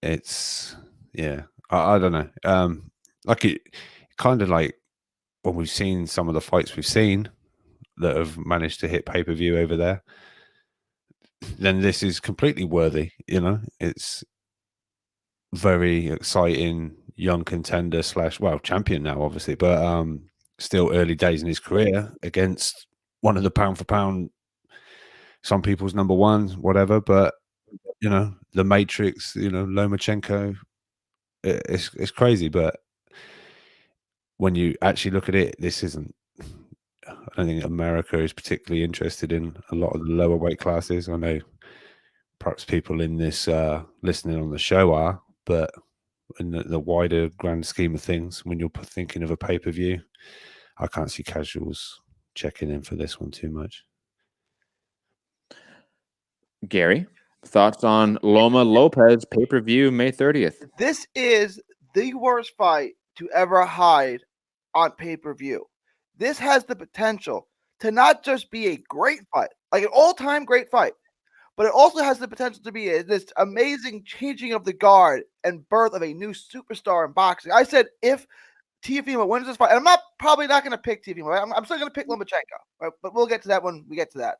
It's, yeah, I don't know. Like it kind of like when we've seen some of the fights we've seen that have managed to hit pay-per-view over there, then this is completely worthy. It's very exciting young contender / champion now, obviously, but still early days in his career against one of the pound for pound, some people's number ones, whatever. But the Matrix, Lomachenko, it's crazy. But when you actually look at it, this isn't. I don't think America is particularly interested in a lot of the lower weight classes. I know perhaps people in this listening on the show are, but in the wider grand scheme of things, when you're thinking of a pay-per-view, I can't see casuals checking in for this one too much. Gary, thoughts on Loma Lopez pay-per-view May 30th? This is the worst fight to ever hide on pay-per-view. This has the potential to not just be a great fight, like an all-time great fight, but it also has the potential to be this amazing changing of the guard and birth of a new superstar in boxing. I said if Teofimo wins this fight, and I'm probably not going to pick Teofimo. Right? I'm still going to pick Lomachenko, right? But we'll get to that when we get to that.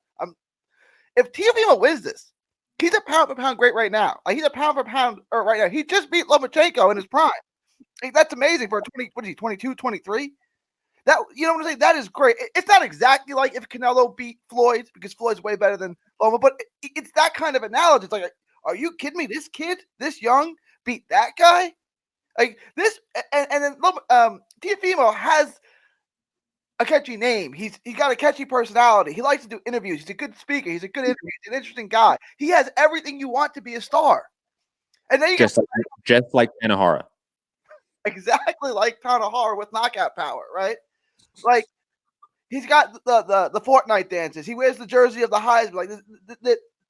If Teofimo wins this, he's a pound for pound great right now. Like he's a pound for pound right now. He just beat Lomachenko in his prime. Like, that's amazing for a 22, 23? That, you know what I'm saying? That is great. It's not exactly like if Canelo beat Floyd, because Floyd's way better than Loma, but it's that kind of analogy. It's like, are you kidding me? This kid, this young, beat that guy? Like this, and then Teofimo has a catchy name. He's got a catchy personality. He likes to do interviews. He's a good speaker. He's a good interview. He's an interesting guy. He has everything you want to be a star. And then you just like Tanahara. Exactly like Tanahara with knockout power, right? Like he's got the Fortnite dances. He wears the jersey of the Heisman. Like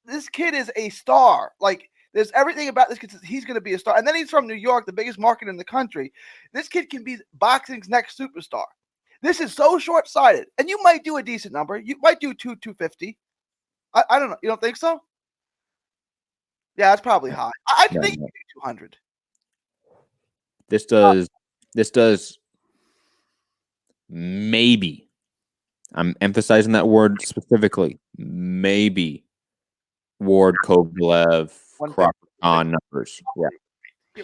this kid is a star. Like there's everything about this kid. He's going to be a star. And then he's from New York, the biggest market in the country. This kid can be boxing's next superstar. This is so short-sighted. And you might do a decent number. You might do 250. I don't know. You don't think so? Yeah, that's probably high. I think you do 200. This does maybe. I'm emphasizing that word specifically. Maybe Ward, Kovalev, Crawford Khan numbers. Yeah.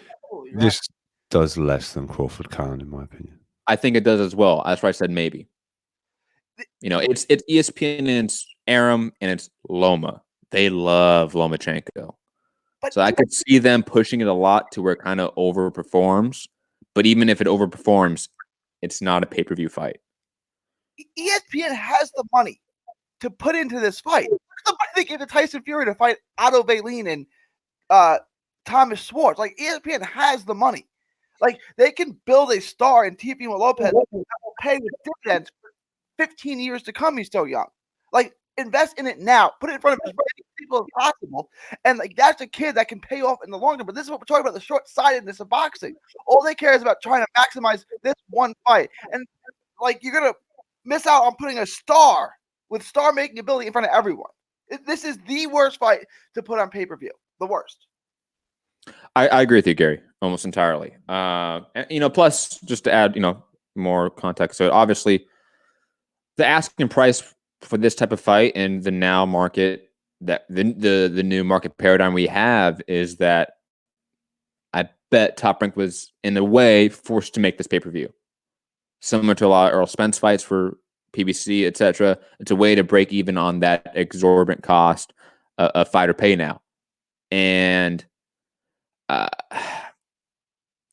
This does less than Crawford Khan, in my opinion. I think it does as well. That's why I said maybe. It's ESPN and it's Aram and it's Loma. They love Lomachenko. So I could see them pushing it a lot to where it kind of overperforms. But even if it overperforms, it's not a pay-per-view fight. ESPN has the money to put into this fight. Look at the money they gave to Tyson Fury to fight Otto Valine and Thomas Schwartz. Like ESPN has the money. Like they can build a star in Teofimo Lopez that will pay with dividends for 15 years to come. He's so young. Like invest in it now. Put it in front of as many people as possible. And like that's a kid that can pay off in the long term. But this is what we're talking about, the short-sightedness of boxing. All they care is about trying to maximize this one fight. And like you're gonna miss out on putting a star with star-making ability in front of everyone. This is the worst fight to put on pay-per-view. The worst. I agree with you, Gary, almost entirely. Plus just to add, more context. So obviously, the asking price for this type of fight in the now market, that the new market paradigm we have is that I bet Top Rank was in a way forced to make this pay-per-view, similar to a lot of Earl Spence fights for PBC, etc. It's a way to break even on that exorbitant cost of fighter pay now, and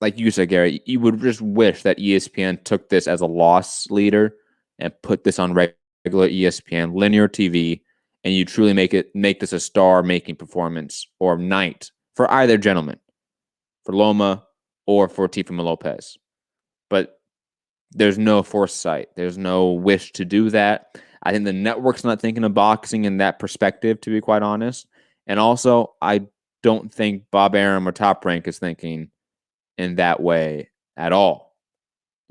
like you said, Gary, you would just wish that ESPN took this as a loss leader and put this on regular ESPN linear TV, and you truly make this a star-making performance or night for either gentleman, for Loma or for Teofimo Lopez. But there's no foresight. There's no wish to do that. I think the network's not thinking of boxing in that perspective, to be quite honest. And also, I don't think Bob Arum or Top Rank is thinking in that way at all.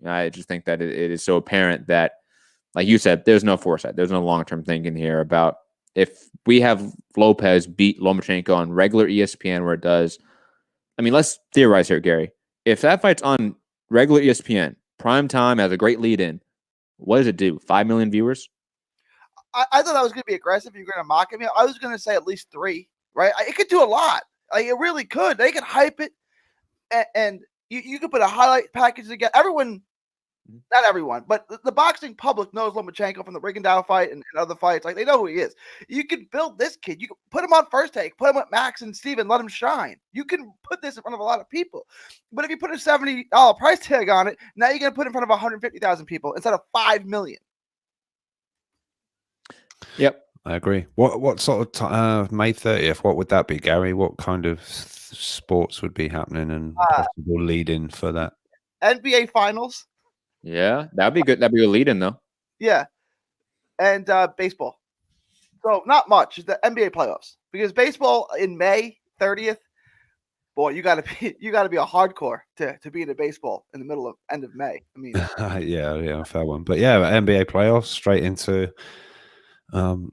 I just think that it is so apparent that, like you said, there's no foresight. There's no long-term thinking here about if we have Lopez beat Lomachenko on regular ESPN where it does. I mean, let's theorize here, Gary. If that fight's on regular ESPN, prime time, has a great lead-in, what does it do? 5 million viewers? I thought that was going to be aggressive. You're going to mock me. I was going to say at least 3. Right? It could do a lot. Like it really could. They could hype it, and you could put a highlight package together. Everyone Not everyone, but the boxing public knows Lomachenko from the Rigondeaux fight and other fights. Like, they know who he is. You can build this kid. You can put him on First Take, put him with Max and Steven, let him shine. You can put this in front of a lot of people. But if you put a $70 price tag on it, now you're going to put it in front of 150,000 people instead of 5 million. Yep. I agree. What sort of May 30th? What would that be, Gary? What kind of sports would be happening and possible lead-in for that? NBA Finals. Yeah, that'd be good. That'd be a lead-in though. Yeah, and baseball. So not much. The NBA playoffs, because baseball in May 30th. Boy, you gotta be a hardcore to be in a baseball in the end of May. I mean, yeah, fair one. But yeah, NBA playoffs straight into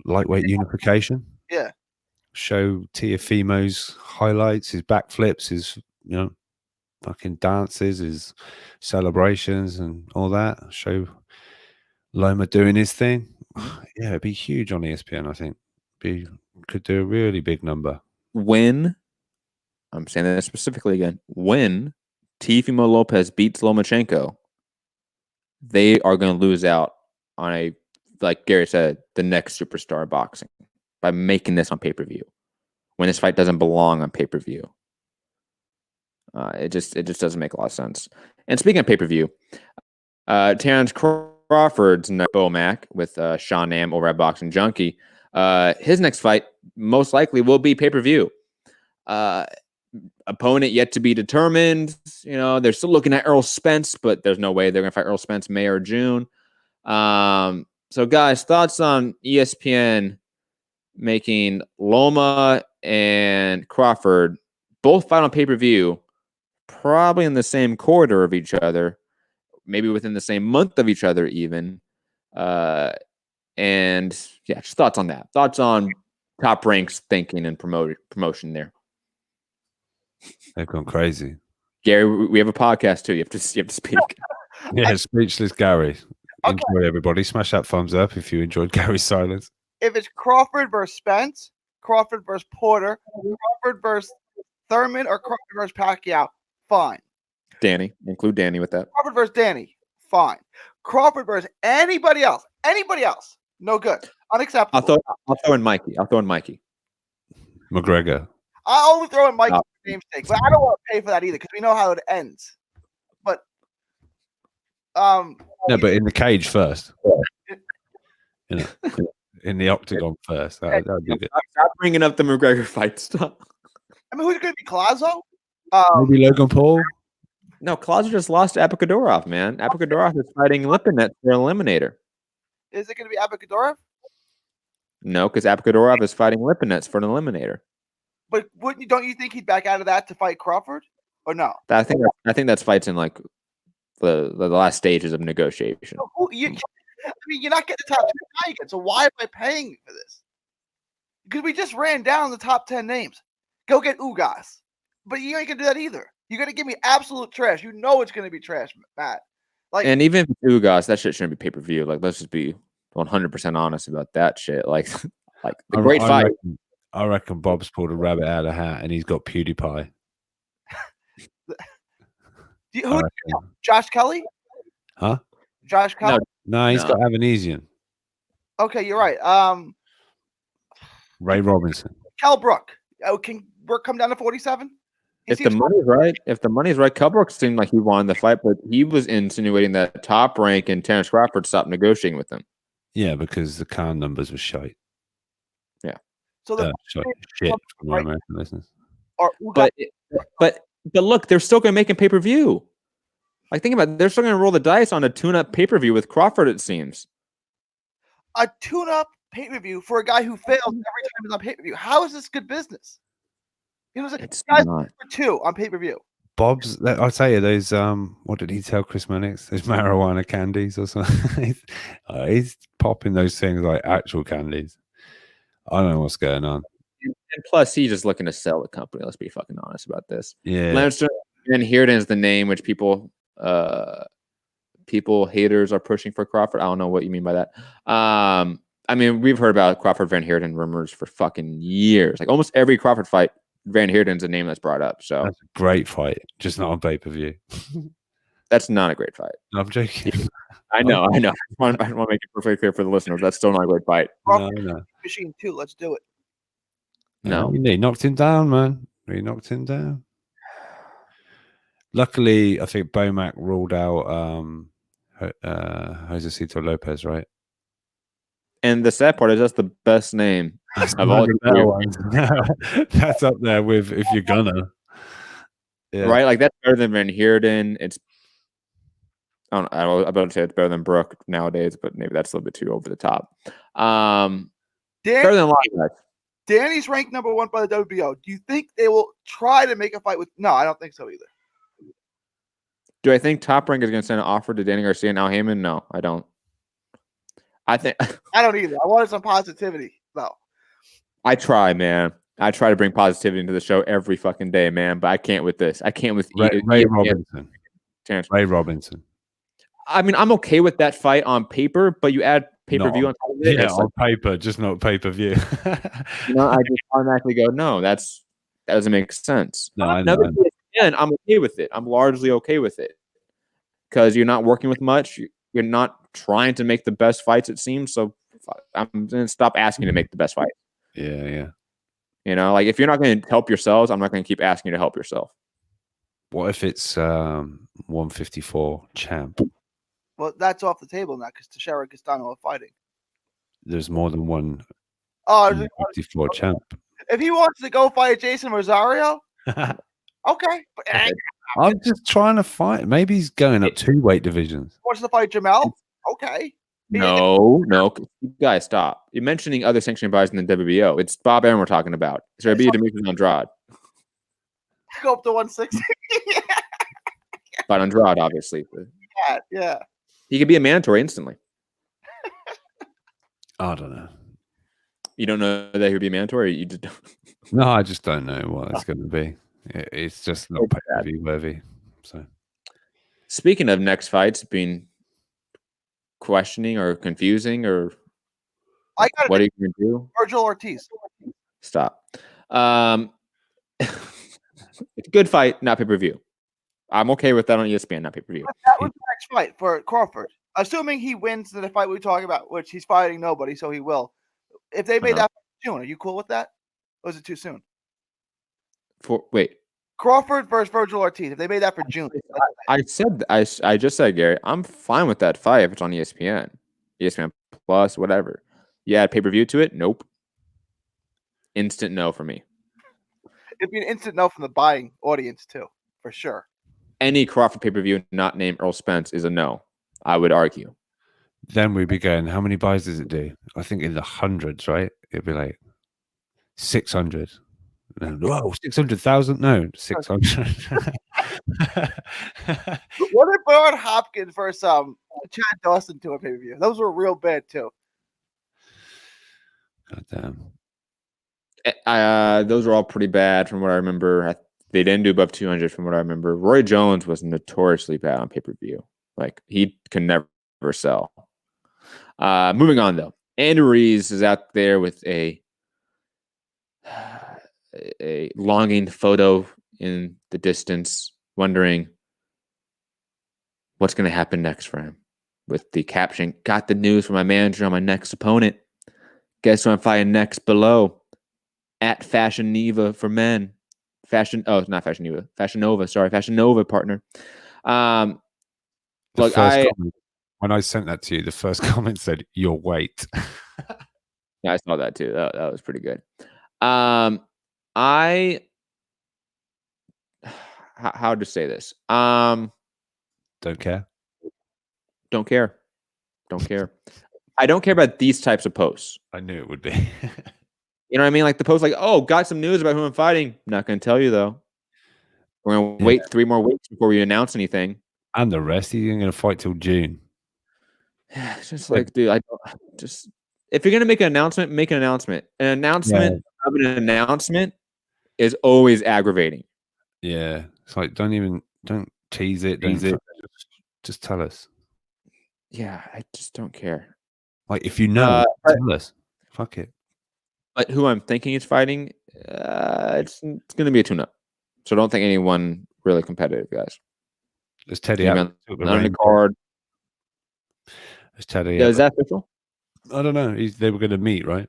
lightweight unification. Yeah. Show Teofimo's highlights, his backflips, his fucking dances, his celebrations, and all that. Show Loma doing his thing. Yeah, it'd be huge on ESPN. I think could do a really big number. When I'm saying that specifically again, when Teofimo Lopez beats Lomachenko, they are going to lose out on a, like Gary said, the next superstar of boxing by making this on pay-per-view. When this fight doesn't belong on pay-per-view. It just doesn't make a lot of sense. And speaking of pay-per-view, Terrence Crawford's Bomac with Sean Nam over at Boxing Junkie. His next fight most likely will be pay-per-view. Opponent yet to be determined. They're still looking at Errol Spence, but there's no way they're going to fight Errol Spence May or June. So guys, thoughts on ESPN making Loma and Crawford both fight on pay-per-view, probably in the same quarter of each other, maybe within the same month of each other even. And yeah, just thoughts on that. Thoughts on Top Rank's thinking and promotion there. They've gone crazy. Gary, we have a podcast too. You have to speak. Yeah, speechless Gary. Okay. Enjoy, everybody. Smash that thumbs up if you enjoyed Gary's silence. If it's Crawford versus Spence, Crawford versus Porter, Crawford versus Thurman, or Crawford versus Pacquiao, fine. Danny. Include Danny with that. Crawford versus Danny, fine. Crawford versus anybody else, no good. Unacceptable. I'll throw in Mikey. McGregor. I'll only throw in Mikey for name's sake, but I don't want to pay for that either because we know how it ends. But no, but in the cage first. In the octagon first. That would be good. Stop bringing up the McGregor fight stuff. I mean, who's going to be Clazo? Maybe Logan Paul? No, Clazo just lost to Apikadorov, man. Apikadorov is fighting Lipinets for an eliminator. Is it going to be Apikadorov? No, because Apikadorov is fighting Lipinets for an eliminator. But don't you think he'd back out of that to fight Crawford? Or no? I think that's fights in like the last stages of negotiation. You're not getting the top 10 guy again, so why am I paying for this? Because we just ran down the top 10 names. Go get Ugas. But you ain't going to do that either. You're going to give me absolute trash. You know it's going to be trash, Matt. And even if it's Ugas, that shit shouldn't be pay-per-view. Like, let's just be 100% honest about that shit. Like the great fight. I reckon Bob's pulled a rabbit out of the hat and he's got PewDiePie. Josh Kelly? Huh? Josh Kelly? No, he's got Avanesian. Okay, you're right. Ray Robinson. Kell Brook. Can Brook come down to 47? If the money's right, Kell Brook seemed like he won the fight, but he was insinuating that Top Rank and Terrence Crawford stopped negotiating with him. Yeah, because the Khan numbers were shite. Yeah. So the shit from our American listeners. But look, they're still going to make him pay-per-view. Like, think about it. They're still going to roll the dice on a tune-up pay-per-view with Crawford, it seems. A tune-up pay-per-view for a guy who fails every time he's on pay-per-view. How is this good business? It's guys for 2 on pay-per-view. Bob's, I'll tell you, those, what did he tell Chris Mannix? Those marijuana candies or something. He's popping those things like actual candies. I don't know what's going on. And plus, he's just looking to sell the company. Let's be fucking honest about this. Yeah. And Hearden is the name which people haters are pushing for Crawford. I don't know what you mean by that. I mean, we've heard about Crawford Van Heerden rumors for fucking years. Like almost every Crawford fight, Van Heerden's a name that's brought up. So that's a great fight, just not on pay-per-view. That's not a great fight. No, I'm joking. I know. I want to make it perfectly clear for the listeners. That's still not a great fight. No. Machine 2. Let's do it. No. He knocked him down, man. He knocked him down. Luckily, I think Bomac ruled out Josecito Lopez, right? And the sad part is that's the best name of all the better ones. That's up there with if you're gonna. Yeah. Right? Like that's better than Van Heerden. It's I'm about to say it's better than Brooke nowadays, but maybe that's a little bit too over the top. Better than a lot of guys. Danny's ranked number 1 by the WBO. Do you think they will try to make a fight with? No, I don't think so either. Do I think Top Rank is going to send an offer to Danny Garcia and Al Heyman? No, I don't. I don't either. I wanted some positivity, though. I try, man. I try to bring positivity into the show every fucking day, man. But I can't with this. I can't with Ray Robinson. Ray Robinson. I mean, I'm okay with that fight on paper, but you add pay-per-view on top of it. Yeah, on paper, just not pay-per-view. I just automatically go, no, that doesn't make sense. No, I know. And I'm okay with it. I'm largely okay with it because you're not working with much. You're not trying to make the best fights, it seems. So I'm going to stop asking to make the best fight. Yeah. Like if you're not going to help yourselves, I'm not going to keep asking you to help yourself. What if it's 154 champ? Well, that's off the table now because Teixeira and Castano are fighting. There's more than one 154 champ. If he wants to go fight Jason Rosario, okay. I'm just trying to fight. Maybe he's going up 2 weight divisions. Wants to fight Jamel? Okay. No. You guys, stop. You're mentioning other sanctioning bodies in the WBO. It's Bob Arum we're talking about. It's going to be Demetrius Andrade. Go up to 160. But Andrade, obviously. Yeah. He could be a mandatory instantly. I don't know. You don't know that he would be mandatory? You just don't. No, I just don't know what it's going to be. It's just not pay-per-view worthy. So, speaking of next fights being questioning or confusing, or what are you going to do? Virgil Ortiz. Stop. It's a good fight, not pay-per-view. I'm okay with that on ESPN, not pay-per-view. That was the next fight for Crawford. Assuming he wins the fight we talk about, which he's fighting nobody, so he will. If they made that June, are you cool with that? Or is it too soon? Crawford versus Virgil Ortiz. If they made that for June. I just said, Gary, I'm fine with that fight if it's on ESPN. ESPN Plus, whatever. You add pay-per-view to it? Nope. Instant no for me. It'd be an instant no from the buying audience, too, for sure. Any Crawford pay-per-view not named Earl Spence is a no, I would argue. Then we'd be going, how many buys does it do? I think in the hundreds, right? It'd be like 600. Whoa, 600,000? No, 600. What if Bernard Hopkins versus Chad Dawson to a pay-per-view? Those were real bad, too. God damn. Those were all pretty bad from what I remember. They didn't do above 200 from what I remember. Roy Jones was notoriously bad on pay-per-view. Like, he can never sell. Moving on, though. Andy Ruiz is out there with a longing photo in the distance, wondering what's going to happen next for him. With the caption, got the news from my manager on my next opponent. Guess who I'm fighting next below? At Fashion Nova for men. Not Fashion Nova. Fashion Nova, sorry. Fashion Nova partner. Look, when I sent that to you, the first comment said, your weight. Yeah, I saw that too. That was pretty good. How to say this? Don't care. Don't care. I don't care about these types of posts. I knew it would be. You know what I mean? Like the post, like, oh, got some news about who I'm fighting. Not going to tell you though. We're going to wait 3 more weeks before we announce anything. And the rest, he's going to fight till June. It's just like, dude, if you're going to make an announcement, make an announcement. An announcement of an announcement is always aggravating. Yeah. It's like, don't tease it. Just tell us. Yeah, I just don't care. Like, if you know, tell us. Fuck it. But who I'm thinking is fighting, it's going to be a tune-up. So don't think anyone really competitive, guys. Is Teddy Came out? on Took the the reins. undercard. Is Teddy? Yeah, is that official? I don't know. They were going to meet, right?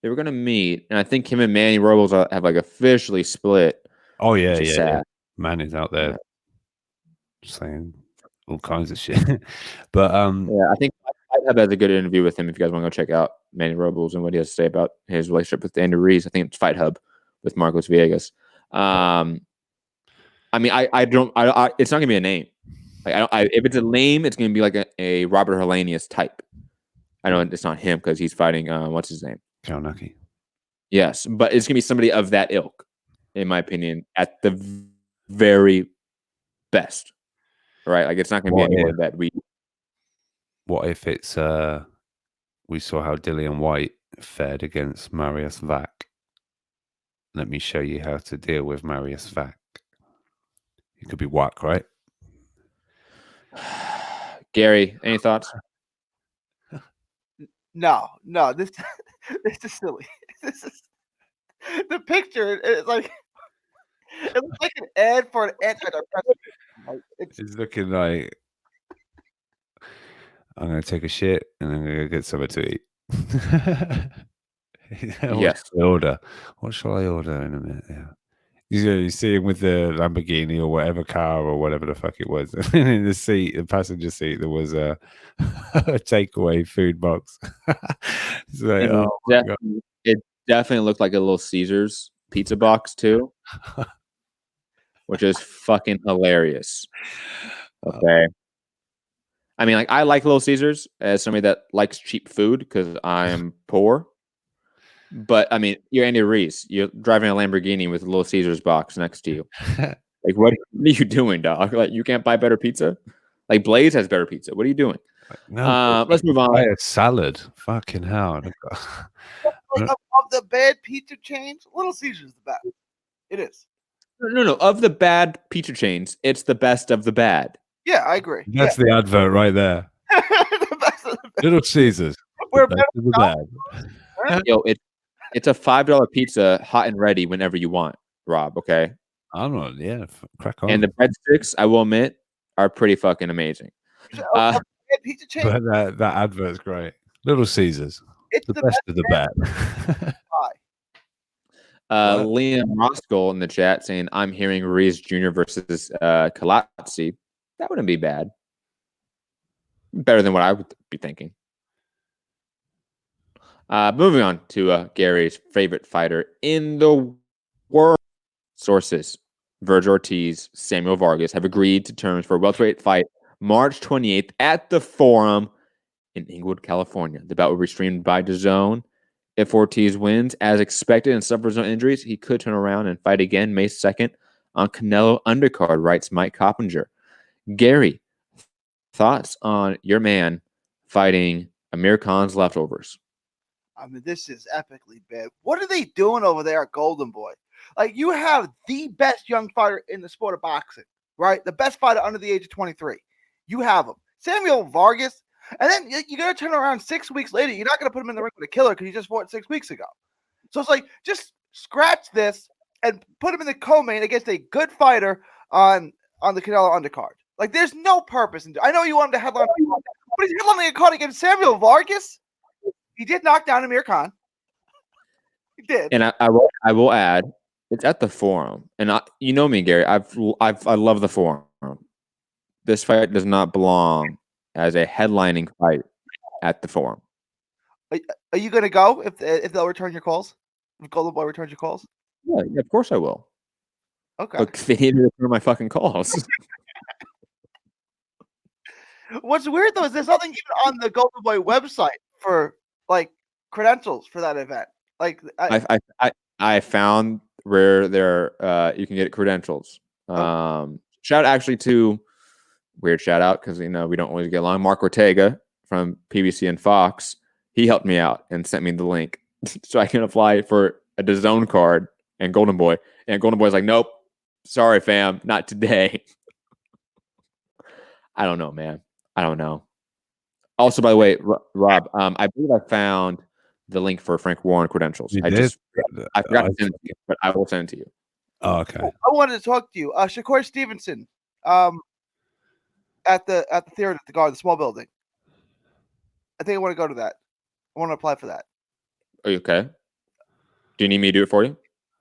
They were going to meet, and I think him and Manny Robles have like officially split. Oh yeah, which is yeah, sad. yeah. Manny's out there saying all kinds of shit. But yeah, I think Fight Hub has a good interview with him if you guys want to go check out Manny Robles and what he has to say about his relationship with Andy Ruiz. I think it's Fight Hub with Marcos Villegas. I mean, I don't. It's not gonna be a name. Like, if it's a name, it's gonna be like a Robert Helenius type. I know it's not him because he's fighting. What's his name? Kaunaki. Yes, but it's gonna be somebody of that ilk, in my opinion, at the very best. Right? Like, it's not gonna be anyone that we. What if it's we saw how Dillian White fared against Marius Vac? Let me show you how to deal with Marius Vac. It could be whack, right? Gary, any thoughts? No, this is silly. This is the picture. It's like it looks like an ad for an antidepressant. Like, it's looking like I'm gonna take a shit and I'm gonna get something to eat. Yes. What shall I order in a minute? Yeah. You see him with the Lamborghini or whatever car or whatever the fuck it was. And in the passenger seat, there was a takeaway food box. It's like, it definitely looked like a Little Caesars pizza box too, which is fucking hilarious. Okay. I mean, like, I like Little Caesars as somebody that likes cheap food because I am poor. But I mean, you're Andy Ruiz. You're driving a Lamborghini with a Little Caesars box next to you. Like, what are you doing, dog? Like, you can't buy better pizza? Like, Blaze has better pizza. What are you doing? No, let's move on. Buy a salad. Fucking hell. of the bad pizza chains, Little Caesars is the best. It is. No. Of the bad pizza chains, it's the best of the bad. Yeah, I agree. That's the advert right there. The best of the best. Little Caesars. We're the best of the bad. Yo, it's a $5 pizza, hot and ready whenever you want, Rob. Okay. I'm not. Yeah, crack on. And the breadsticks, I will admit, are pretty fucking amazing. Pizza chain. But that advert's great. Little Caesars. It's the best of the bad. Liam Roskell in the chat saying, I'm hearing Ruiz Jr. versus Kalatsi. That wouldn't be bad. Better than what I would be thinking. Moving on to Gary's favorite fighter in the world. Sources: Vergil Ortiz, Samuel Vargas have agreed to terms for a welterweight fight March 28th at the Forum in Inglewood, California. The bout will be streamed by DAZN. If Ortiz wins as expected and suffers no injuries, he could turn around and fight again May 2nd on Canelo undercard, writes Mike Coppinger. Gary, thoughts on your man fighting Amir Khan's leftovers? I mean, this is epically bad. What are they doing over there at Golden Boy? Like, you have the best young fighter in the sport of boxing, right? The best fighter under the age of 23. You have him. Samuel Vargas. And then you're going to turn around 6 weeks later. You're not going to put him in the ring with a killer because he just fought 6 weeks ago. So it's like, just scratch this and put him in the co-main against a good fighter on the Canelo undercard. Like, there's no purpose. I know you wanted to headline, but he's headlining a card against Samuel Vargas. He did knock down Amir Khan. He did. And I will add, it's at the Forum. And you know me, Gary. I love the Forum. This fight does not belong as a headlining fight at the Forum. Are you going to go if they'll return your calls? If Golden Boy returns your calls? Yeah, of course I will. Okay. Look, they need to return my fucking calls. What's weird though is there's nothing even on the Golden Boy website for like credentials for that event. Like I found where there you can get credentials. Shout actually to weird shout out because we don't always get along. Mark Ortega from PBC and Fox, he helped me out and sent me the link so I can apply for a DAZN card and Golden Boy. And Golden Boy's like, nope, sorry fam, not today. I don't know, man. I don't know. Also, by the way, Rob, I believe I found the link for Frank Warren credentials. I forgot to send it to you, but I will send it to you. Oh, okay. I wanted to talk to you. Shakur Stevenson at the theater at the Garden, the small building. I think I want to go to that. I want to apply for that. Are you okay? Do you need me to do it for you?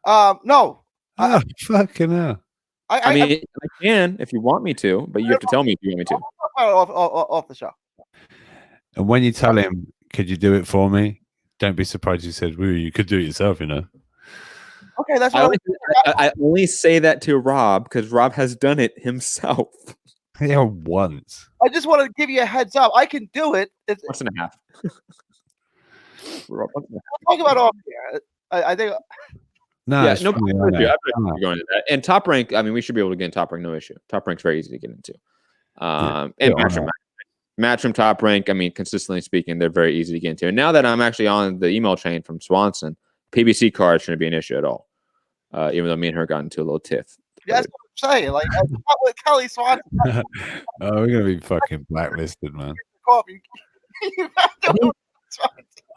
No. Oh, fucking hell. I mean, I can if you want me to, but you have to tell me if you want me to. Off the show. And when you tell him, could you do it for me? Don't be surprised he said, "Woo, you could do it yourself," you know. Okay, that's I only say that to Rob because Rob has done it himself. Yeah, once. I just want to give you a heads up. I can do it. Once and a half. We'll talk about off here. I think. No, yeah, it's no, funny, I'm I know. going into that. And Top Rank, I mean, we should be able to get in Top Rank, no issue. Top Rank's very easy to get into. And Matchroom, Top Rank, I mean, consistently speaking, they're very easy to get into. And now that I'm actually on the email chain from Swanson, PBC cards shouldn't be an issue at all. Even though me and her got into a little tiff. That's what I'm saying. Like, not with Kelly Swanson. Oh, we're gonna be fucking blacklisted, man. Coffee.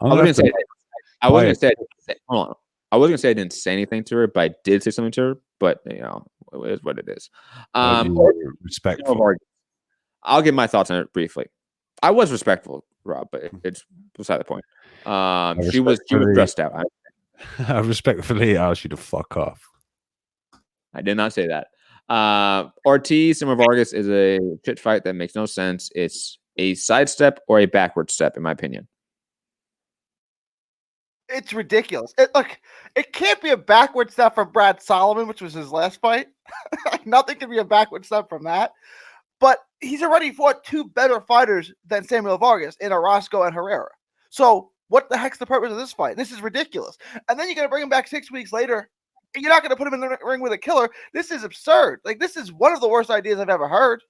I wasn't gonna say hold on. I wasn't gonna say I didn't say anything to her, but I did say something to her. But you know, it is what it is. Respectful. I'll give my thoughts on it briefly. I was respectful, Rob, but it's beside the point. She was dressed out. I respectfully asked you to fuck off. I did not say that. Ortiz Simmer Vargas is a shit fight that makes no sense. It's a sidestep or a backward step, in my opinion. It's ridiculous. Look, it can't be a backward step from Brad Solomon, which was his last fight. Nothing can be a backward step from that. But he's already fought two better fighters than Samuel Vargas in Orozco and Herrera. So what the heck's the purpose of this fight? This is ridiculous. And then you're going to bring him back 6 weeks later. And you're not going to put him in the ring with a killer. This is absurd. Like, this is one of the worst ideas I've ever heard.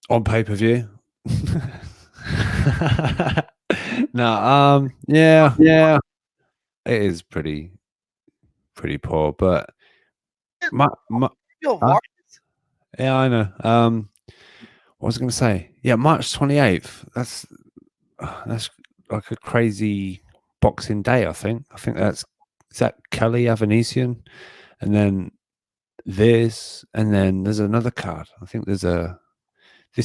On pay-per-view? No, yeah. It is pretty poor, but yeah, I know. What was I going to say? Yeah, March 28th. That's like a crazy Boxing Day. I think is that Kelly Avanesian, and then this, and then there's another card. I think this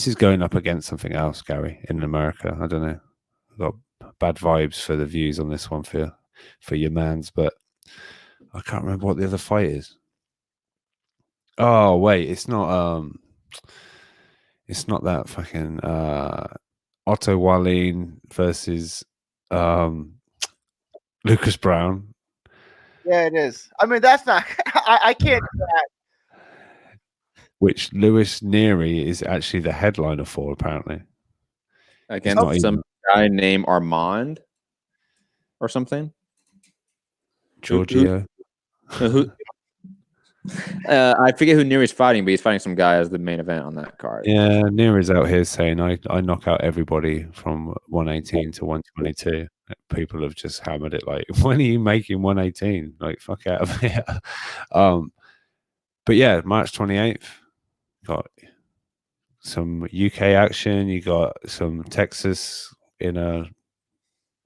is going up against something else, Gary, in America. I don't know. I've got bad vibes for the views on this one for your mans, but I can't remember what the other fight is. Oh wait, it's not that fucking Otto Wallin versus Lucas Brown. Yeah, it is. I mean, that's not. I can't do that. Which Lewis Neary is actually the headliner for, apparently. Against some guy named Armand or something. Giorgio. I forget who Neary's fighting, but he's fighting some guy as the main event on that card. Yeah, Neary's out here saying I knock out everybody from 118 to 122. People have just hammered it like, when are you making 118? Like, fuck out of here. But yeah, March 28th, got some UK action. You got some Texas in a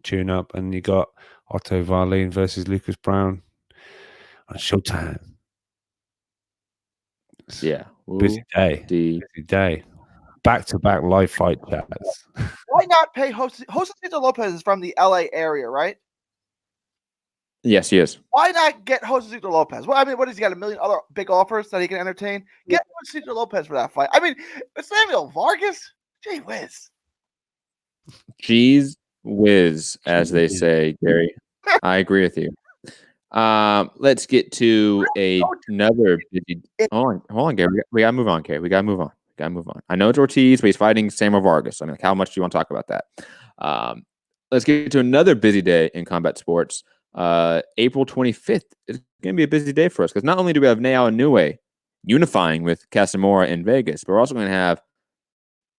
tune-up, and you got Otto Wallin versus Lucas Brown on Showtime. Yeah, busy day. Back-to-back live fight chats. Why not pay Josecito Lopez is from the LA area, right? Yes, he is. Why not get Josecito Lopez? Well, I mean, what has he got? A million other big offers that he can entertain? Get Josecito Lopez for that fight. I mean, Samuel Vargas? Gee whiz. Jeez whiz, as they say, Gary. I agree with you. Let's get to another busy. Hold on, Gary. We gotta move on, Gary. We gotta move on. I know it's Ortiz, but he's fighting Samuel Vargas. I mean, like, how much do you want to talk about that? Let's get to another busy day in combat sports. April 25th is going to be a busy day for us because not only do we have Nao Inoue unifying with Casamora in Vegas, but we're also going to have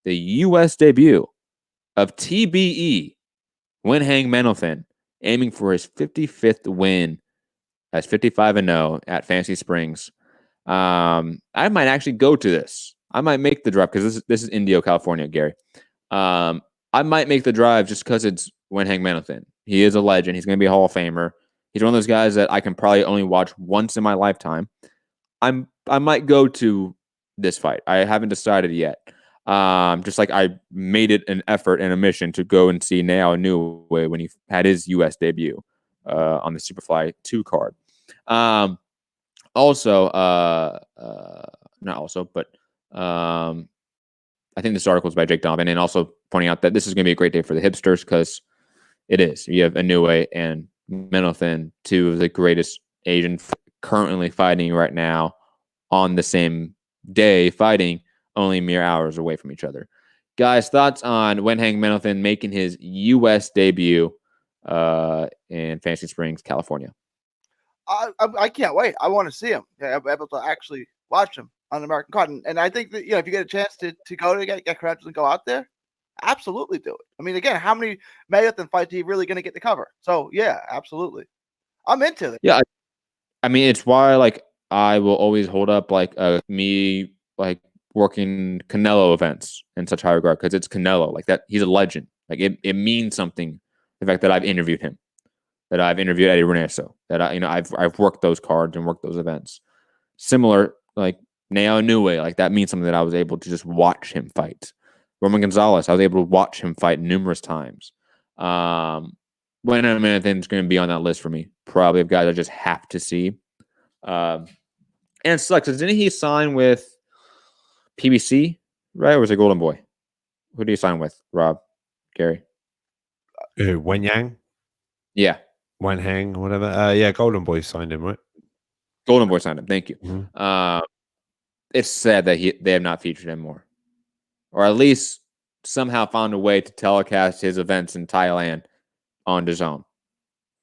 the U.S. debut of TBE, Wenhang Manolfin, aiming for his 55th win as 55-0 at Fancy Springs. I might actually go to this. I might make the drive because this is Indio, California, Gary. I might make the drive just because it's Wenhang Manolfin. He is a legend. He's going to be a Hall of Famer. He's one of those guys that I can probably only watch once in my lifetime. I might go to this fight. I haven't decided yet. Just like I made it an effort and a mission to go and see Nao Inoue when he had his U.S. debut on the Superfly 2 card. Also, not also, but I think this article is by Jake Donovan, and also pointing out that this is going to be a great day for the hipsters because it is. You have Inoue and Menothin, two of the greatest Asian currently fighting right now on the same day, fighting only mere hours away from each other. Guys, thoughts on Wenhang Menothin making his U.S. debut in Fantasy Springs, California? I can't wait. I want to see him. I'm able to actually watch him on the American card. And I think that, if you get a chance to go to get credentials and go out there, absolutely do it. I mean, again, how many Menothin fights are you really going to get to cover? So, yeah, absolutely. I'm into it. Yeah. I mean, it's why, I will always hold up, me, working Canelo events in such high regard because it's Canelo. Like that, he's a legend. Like it means something. The fact that I've interviewed him, that I've interviewed Eddie Reneso, that I've worked those cards and worked those events. Similar, like Nao Inoue, like that means something that I was able to just watch him fight. Roman Gonzalez, I was able to watch him fight numerous times. When Menothin's going to be on that list for me, probably of guys I just have to see. And it sucks. Didn't he sign with PBC, right? Or was it Golden Boy? Who did he sign with? Rob, Gary? Wenyang? Yeah. Wenhang, whatever. Yeah, Golden Boy signed him, right? Golden Boy signed him. Thank you. Mm-hmm. It's sad that they have not featured him more. Or at least somehow found a way to telecast his events in Thailand on DAZN.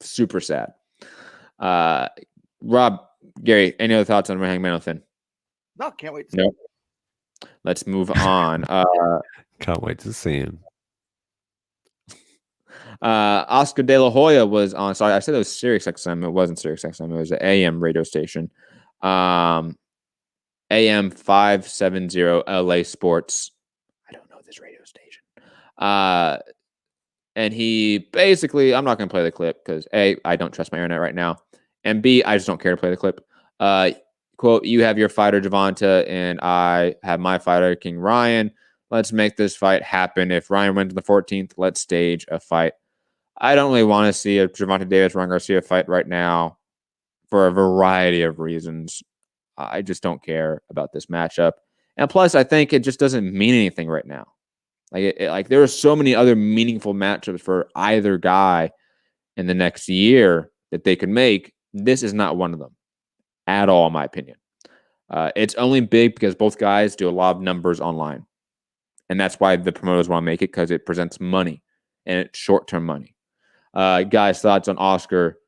Super sad. Rob, Gary, any other thoughts on Wenhang Menothin? No, can't wait to see him. Let's move on. Can't wait to see him. Oscar De La Hoya was on. Sorry, I said it was Sirius XM. It wasn't Sirius XM. It was an AM radio station. AM 570 LA Sports. I don't know this radio station. And he basically, I'm not going to play the clip because A, I don't trust my internet right now, and B, I just don't care to play the clip. Quote, you have your fighter Gervonta and I have my fighter King Ryan. Let's make this fight happen. If Ryan wins on the 14th, let's stage a fight. I don't really want to see a Gervonta Davis-Ryan Garcia fight right now for a variety of reasons. I just don't care about this matchup. And plus, I think it just doesn't mean anything right now. Like there are so many other meaningful matchups for either guy in the next year that they could make. This is not one of them at all, in my opinion. It's only big because both guys do a lot of numbers online. And that's why the promoters want to make it, because it presents money, and it's short-term money. Guys, thoughts on Oscar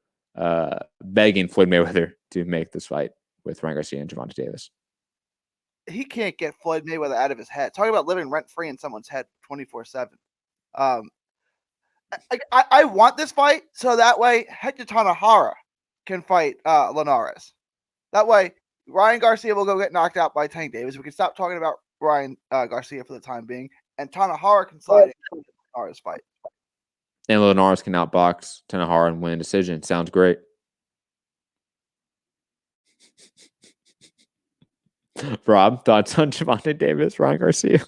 begging Floyd Mayweather to make this fight with Ryan Garcia and Gervonta Davis? He can't get Floyd Mayweather out of his head. Talking about living rent-free in someone's head 24/7. I want this fight so that way Hector Tanahara can fight Linares. That way Ryan Garcia will go get knocked out by Tank Davis. We can stop talking about Ryan Garcia for the time being, and Tanahara can slide into Linares fight. And Linares can outbox Tanahara and win a decision. Sounds great. Rob, thoughts on Gervonta Davis, Ryan Garcia?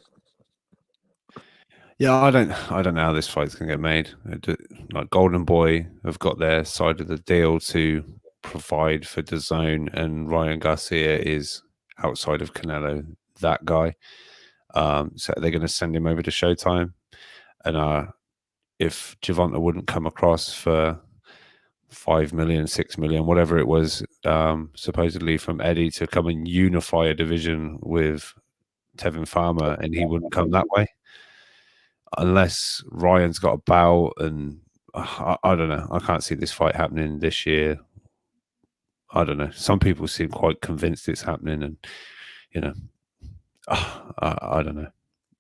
Yeah, I don't know how this fight's gonna get made. Like Golden Boy have got their side of the deal to provide for DAZN, and Ryan Garcia is outside of Canelo, that guy. So they're going to send him over to Showtime, and if Gervonta wouldn't come across for 5 million, 6 million, whatever it was, supposedly from Eddie, to come and unify a division with Tevin Farmer, and he wouldn't come that way unless Ryan's got a bout. And I don't know. I can't see this fight happening this year. I don't know. Some people seem quite convinced it's happening, and I don't know.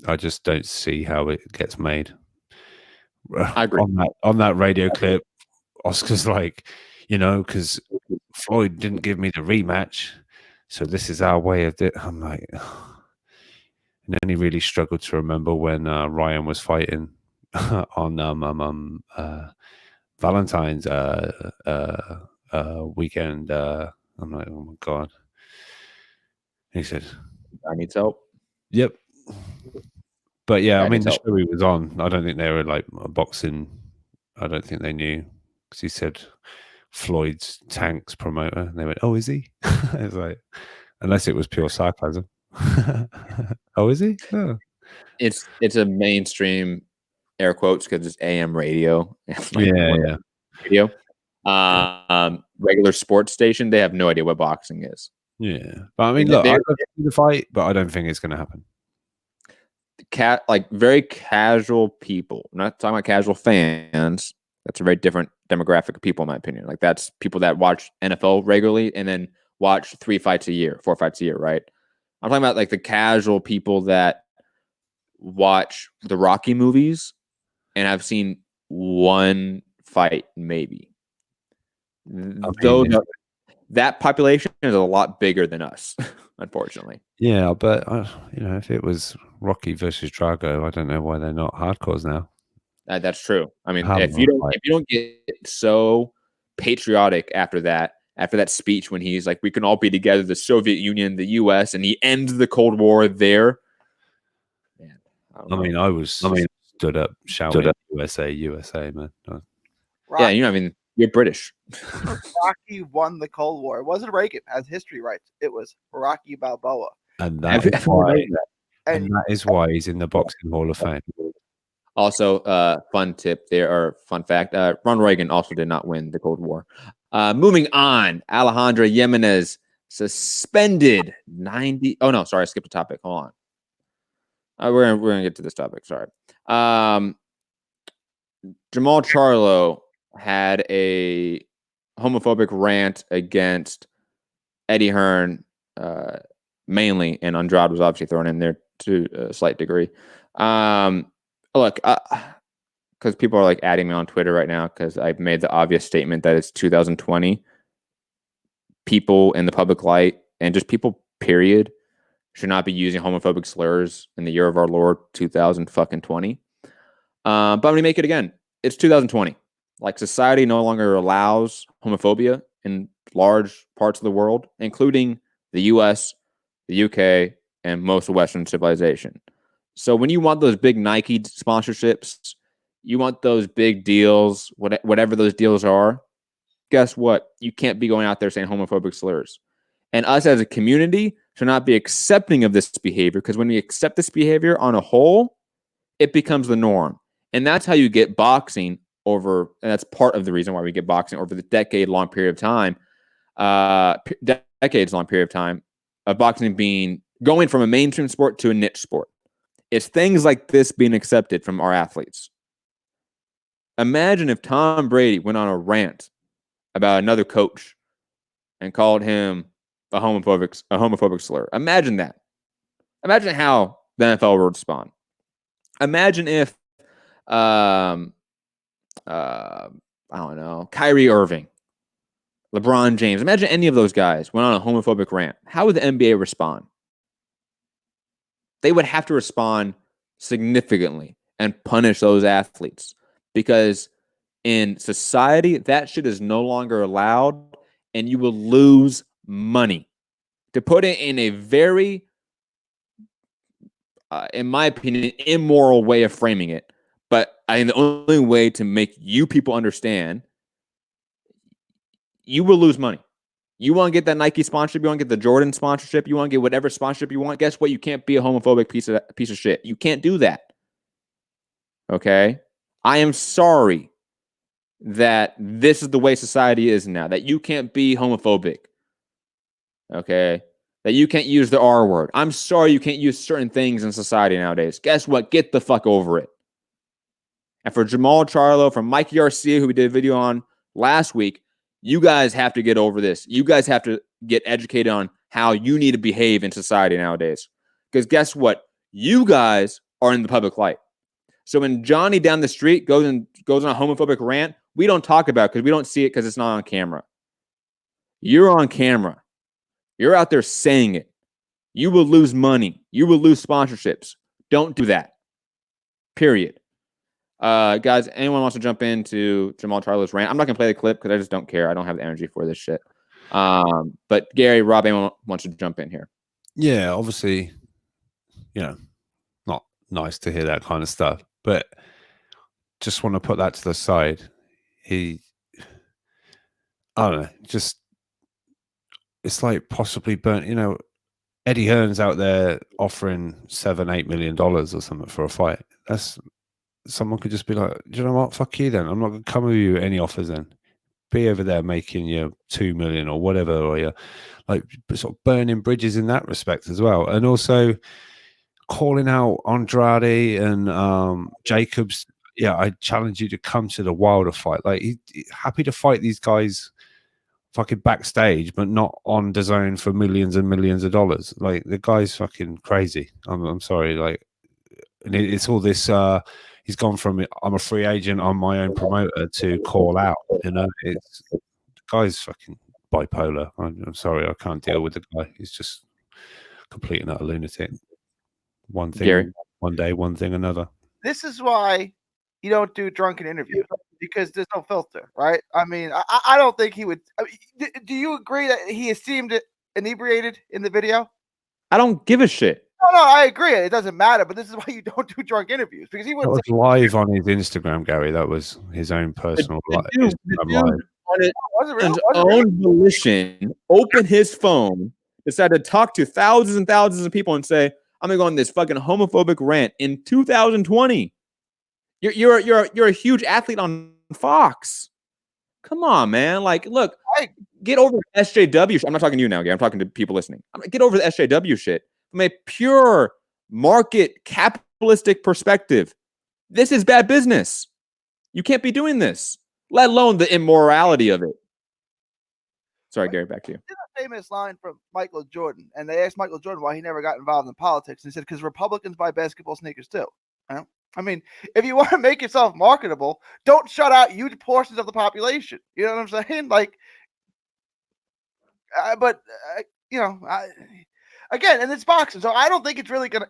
I just don't see how it gets made. I agree. On that radio clip, Oscar's like, because Floyd didn't give me the rematch, so this is our way of it. I'm like, and then he really struggled to remember when Ryan was fighting on Valentine's weekend. I'm like, oh my God. And he said, I need help. Yep. But yeah, I Guy mean, needs the help. show he was on, I don't think they were like a boxing. I don't think they knew because he said Floyd's Tank's promoter, and they went, "Oh, is he?" It's like, unless it was pure sarcasm. Oh, is he? Oh. It's a mainstream air quotes because it's AM radio. Like, Yeah. radio. Regular sports station, they have no idea what boxing is. Yeah, but I mean, look, I love the fight, but I don't think it's going to happen. Like very casual people. I'm not talking about casual fans. That's a very different demographic of people, in my opinion. Like that's people that watch NFL regularly and then watch 4 fights a year, right? I'm talking about like the casual people that watch the Rocky movies and have seen one fight, maybe. That population is a lot bigger than us, unfortunately. Yeah, but if it was Rocky versus Drago, I don't know why they're not hardcores now. That's true. I mean, if you don't get so patriotic after that speech when he's like, "We can all be together, the Soviet Union, the U.S.," and he ends the Cold War there. Man, I was stood up shouting USA, USA, man. Rocky, yeah, you're British. Rocky won the Cold War. It wasn't Reagan, as history writes. It was Rocky Balboa. And that is why he's in the Boxing Hall of Fame. Also, fun tip there, or fun fact, Ronald Reagan also did not win the Cold War. Moving on, Alejandra Jimenez suspended 90. Oh, no, sorry, I skipped a topic. Hold on. We're gonna get to this topic. Sorry. Jamal Charlo had a homophobic rant against Eddie Hearn, mainly, and Andrade was obviously thrown in there to a slight degree. Look, because people are like adding me on Twitter right now because I've made the obvious statement that it's 2020. People in the public light and just people, period, should not be using homophobic slurs in the year of our Lord 2020. But I'm going to make it again. It's 2020. Like, society no longer allows homophobia in large parts of the world, including the US, the UK, and most of Western civilization. So when you want those big Nike sponsorships, you want those big deals, whatever those deals are, guess what? You can't be going out there saying homophobic slurs. And us as a community should not be accepting of this behavior, because when we accept this behavior on a whole, it becomes the norm. And that's how you get boxing over, and that's part of the reason why we get boxing over the decades-long period of time of boxing going from a mainstream sport to a niche sport. It's things like this being accepted from our athletes. Imagine if Tom Brady went on a rant about another coach and called him a homophobic slur. Imagine that. Imagine how the NFL would respond. Imagine if I don't know, Kyrie Irving, LeBron James. Imagine any of those guys went on a homophobic rant. How would the NBA respond? They would have to respond significantly and punish those athletes, because in society, that shit is no longer allowed, and you will lose money. To put it in a very, in my opinion, immoral way of framing it, but I think the only way to make you people understand, you will lose money. You want to get that Nike sponsorship, you want to get the Jordan sponsorship, you want to get whatever sponsorship you want, guess what? You can't be a homophobic piece of shit. You can't do that. Okay? I am sorry that this is the way society is now, that you can't be homophobic. Okay? That you can't use the R word. I'm sorry you can't use certain things in society nowadays. Guess what? Get the fuck over it. And for Jamal Charlo, from Mikey Garcia, who we did a video on last week, you guys have to get over this. You guys have to get educated on how you need to behave in society nowadays. Because guess what? You guys are in the public light. So when Johnny down the street goes on a homophobic rant, we don't talk about it because we don't see it because it's not on camera. You're on camera. You're out there saying it. You will lose money. You will lose sponsorships. Don't do that. Period. Guys, anyone wants to jump into Jamal Charlo's rant? I'm not going to play the clip because I just don't care. I don't have the energy for this shit. But Gary, Rob, anyone wants to jump in here? Yeah, obviously, not nice to hear that kind of stuff, but just want to put that to the side. I don't know, just it's like possibly burnt. Eddie Hearns out there offering $7-8 million or something for a fight. That's someone could just be like, do you know what? Fuck you then. I'm not going to come with you any offers then. Be over there making your 2 million or whatever, or you're like sort of burning bridges in that respect as well. And also calling out Andrade and Jacobs. Yeah, I challenge you to come to the Wilder fight. Like, happy to fight these guys fucking backstage, but not on DAZN for millions and millions of dollars. Like, the guy's fucking crazy. I'm sorry. Like, and it's all this. He's gone from I'm a free agent, I'm my own promoter, to call out. It's the guy's fucking bipolar. I'm sorry, I can't deal with the guy. He's just complete and utter lunatic. One thing, Gary? one day, one thing another. This is why you don't do drunken interviews, because there's no filter, right? I mean, I don't think he would. Do you agree that he seemed inebriated in the video? I don't give a shit. No, I agree. It doesn't matter, but this is why you don't do drunk interviews, because he That wouldn't. was live on his Instagram, Gary. That was his own personal live. On his own volition, open his phone, decided to talk to thousands and thousands of people and say, "I'm gonna go on this fucking homophobic rant in 2020." You're a huge athlete on Fox. Come on, man. Like, look, get over the SJW shit. I'm not talking to you now, Gary. I'm talking to people listening. Get over the SJW shit. From a pure market capitalistic perspective, this is bad business. You can't be doing this, let alone the immorality of it. Sorry, Gary, back to you. There's a famous line from Michael Jordan, and they asked Michael Jordan why he never got involved in politics, and he said, because Republicans buy basketball sneakers too. I mean, if you want to make yourself marketable, don't shut out huge portions of the population. You know what I'm saying? Like, again, and it's boxing, so I don't think it's really gonna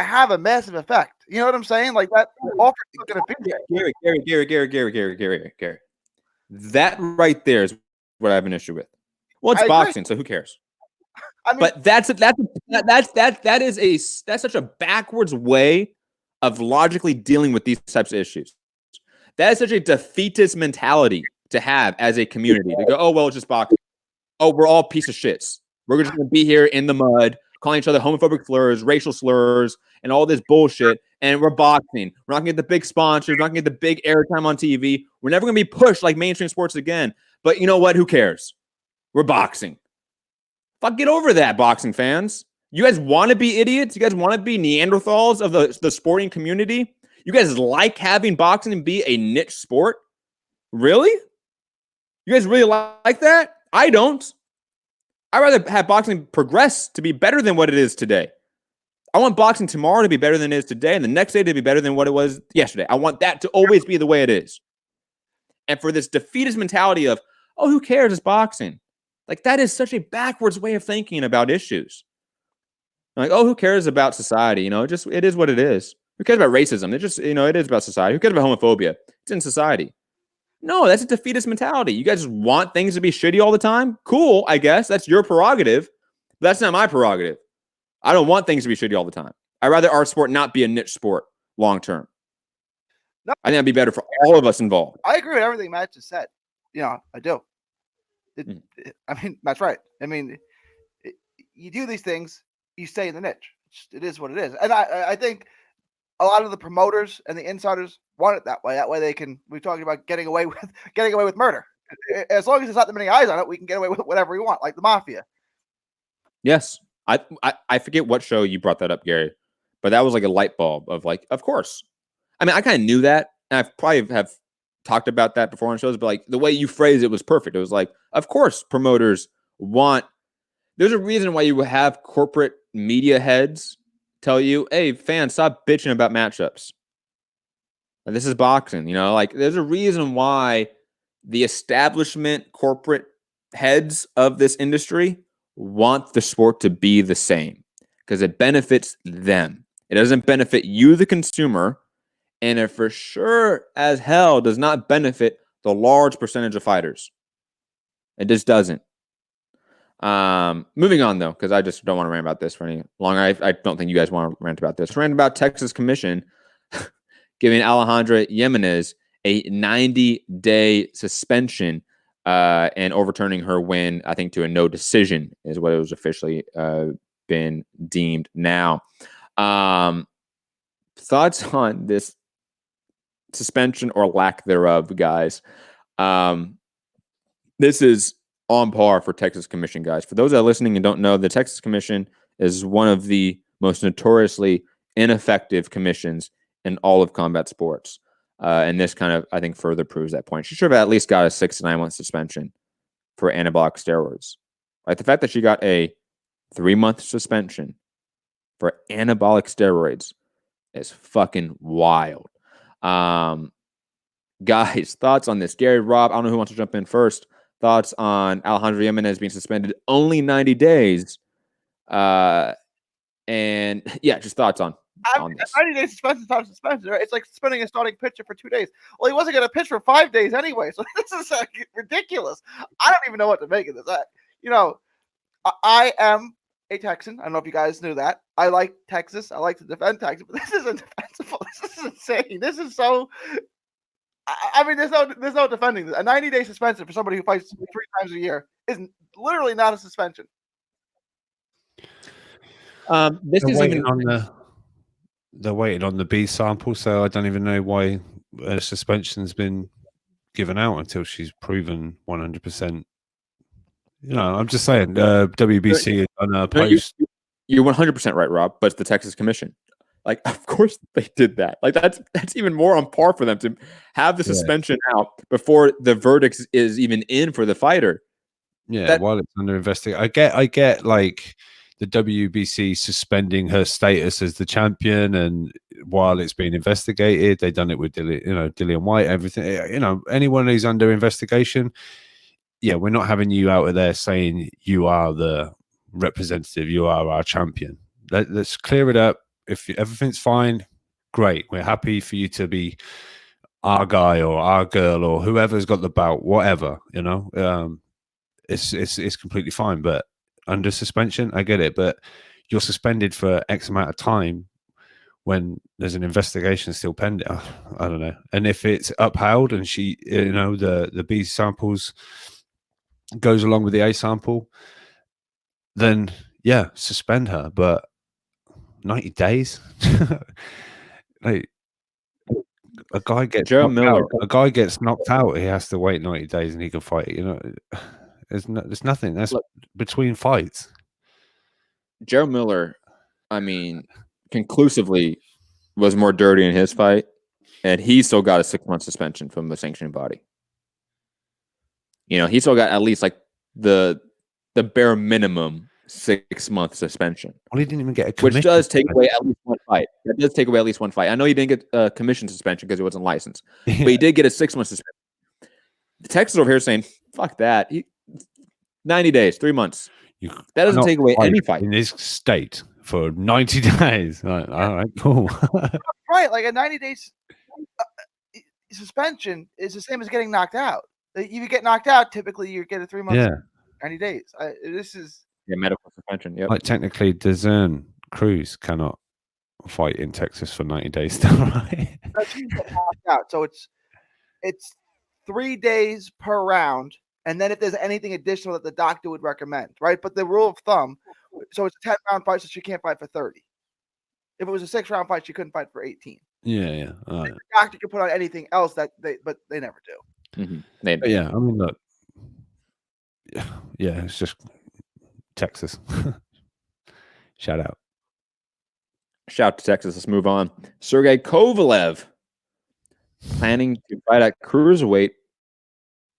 have a massive effect. You know what I'm saying? Like, that offer is gonna be Gary. That right there is what I have an issue with. Well, it's boxing, so who cares? I mean, but that's such a backwards way of logically dealing with these types of issues. That is such a defeatist mentality to have as a community. To go, oh well, it's just boxing. Oh, we're all piece of shits. We're just going to be here in the mud, calling each other homophobic slurs, racial slurs, and all this bullshit. And we're boxing. We're not going to get the big sponsors. We're not going to get the big airtime on TV. We're never going to be pushed like mainstream sports again. But you know what? Who cares? We're boxing. Fuck, get over that, boxing fans. You guys want to be idiots? You guys want to be Neanderthals of the sporting community? You guys like having boxing be a niche sport? Really? You guys really like that? I don't. I'd rather have boxing progress to be better than what it is today. I want boxing tomorrow to be better than it is today, and the next day to be better than what it was yesterday. I want that to always be the way it is. And for this defeatist mentality of, oh, who cares? It's boxing. Like, that is such a backwards way of thinking about issues. Like, oh, who cares about society? It is what it is. Who cares about racism? It is about society. Who cares about homophobia? It's in society. No, that's a defeatist mentality. You guys want things to be shitty all the time? Cool, I guess. That's your prerogative. But that's not my prerogative. I don't want things to be shitty all the time. I'd rather our sport not be a niche sport long term. No. I think that'd be better for all of us involved. I agree with everything Matt just said. I do. I mean, that's right. I mean, you do these things, you stay in the niche. It is what it is. And I think a lot of the promoters and the insiders want it that way. That way they can. We're talking about getting away with murder. As long as there's not that many eyes on it, we can get away with whatever we want, like the mafia. Yes, I forget what show you brought that up, Gary, but that was like a light bulb of like, of course. I mean, I kind of knew that, and I've probably have talked about that before on shows, but like the way you phrased it was perfect. It was like, of course, promoters want. There's a reason why you have corporate media heads tell you, hey, fans, stop bitching about matchups. Like, this is boxing, like there's a reason why the establishment corporate heads of this industry want the sport to be the same because it benefits them. It doesn't benefit you, the consumer, and it for sure as hell does not benefit the large percentage of fighters. It just doesn't. Moving on though, because I just don't want to rant about this for any longer. I don't think you guys want to rant about this. Rant about Texas Commission giving Alejandra Jimenez a 90-day suspension and overturning her win, I think, to a no decision is what it was officially been deemed now. Thoughts on this suspension or lack thereof, guys? This is on par for Texas Commission, guys. For those that are listening and don't know, the Texas Commission is one of the most notoriously ineffective commissions in all of combat sports. And this kind of, I think, further proves that point. She should have at least got a 6 to 9 month suspension for anabolic steroids. Like the fact that she got a 3-month suspension for anabolic steroids is fucking wild. Guys, thoughts on this? Gary, Rob, I don't know who wants to jump in first. Thoughts on Alejandra Jimenez being suspended only 90 days. And yeah, just thoughts on this. 90-day suspension is not suspension, right? It's like suspending a starting pitcher for 2 days. Well, he wasn't going to pitch for 5 days anyway, so this is like ridiculous. I don't even know what to make of this. I am a Texan. I don't know if you guys knew that. I like Texas. I like to defend Texas, but this isn't defensible. This is insane. This is so. I mean, there's no defending this. A 90-day suspension for somebody who fights 3 times a year is literally not a suspension. This is even they're waiting on the B sample, so I don't even know why a suspension's been given out until she's proven 100%. You know, I'm just saying, WBC on a post. You're 100% right, Rob. But it's the Texas Commission. Like, of course they did that. Like, that's even more on par for them to have the suspension out before the verdict is even in for the fighter. Yeah, while it's under investigation. I get like the WBC suspending her status as the champion, and while it's being investigated, they've done it with Dillian White, everything. You know, anyone who's under investigation, yeah, we're not having you out of there saying you are the representative, you are our champion. Let's clear it up. If everything's fine, great. We're happy for you to be our guy or our girl or whoever's got the bout, whatever, you know. It's completely fine. But under suspension, I get it. But you're suspended for X amount of time when there's an investigation still pending. I don't know. And if it's upheld and she, you know, the B samples goes along with the A sample, then yeah, suspend her. But 90 days, like a guy gets knocked out, he has to wait 90 days and he can fight. You know, there's nothing. That's between fights. Joe Miller, I mean, conclusively was more dirty in his fight, and he still got a 6-month suspension from the sanctioning body. You know, he still got at least like the bare minimum 6-month suspension. Well, he didn't even get a commission, which does take away at least one fight. That does take away at least one fight. I know he didn't get a commission suspension because he wasn't licensed, but he did get a 6-month suspension. The Texas over here is saying, "Fuck that." 90 days, 3 months. That doesn't take away any fight in this state for 90 days. All right, cool. Right, like a 90 days suspension is the same as getting knocked out. If you get knocked out, typically you get a 3 month, 90 days. This is. Yeah, medical suspension. Yep. Like technically, Dezern Cruz cannot fight in Texas for 90 days. Still, right? So it's 3 days per round, and then if there's anything additional that the doctor would recommend, right? But the rule of thumb, so it's a 10-round fight, so she can't fight for 30. If it was a 6-round fight, she couldn't fight for 18. Yeah. The doctor could put on anything else but they never do. Mm-hmm. Yeah, I mean, look, yeah, it's just Texas. Shout out to Texas. Let's move on. Sergey Kovalev planning to fight at cruiserweight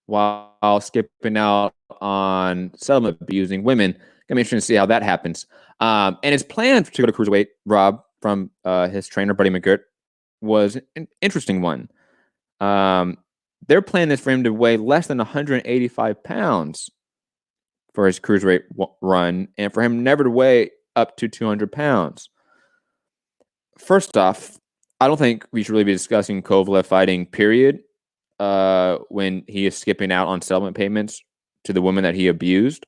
while skipping out on settlement abusing women. Gonna be interesting to see how that happens. And his plan to go to cruiserweight, Rob, from his trainer Buddy McGirt, was an interesting one. Their plan is for him to weigh less than 185 pounds for his cruiserweight run, and for him never to weigh up to 200 pounds. First off, I don't think we should really be discussing Kovalev fighting, period, when he is skipping out on settlement payments to the women that he abused.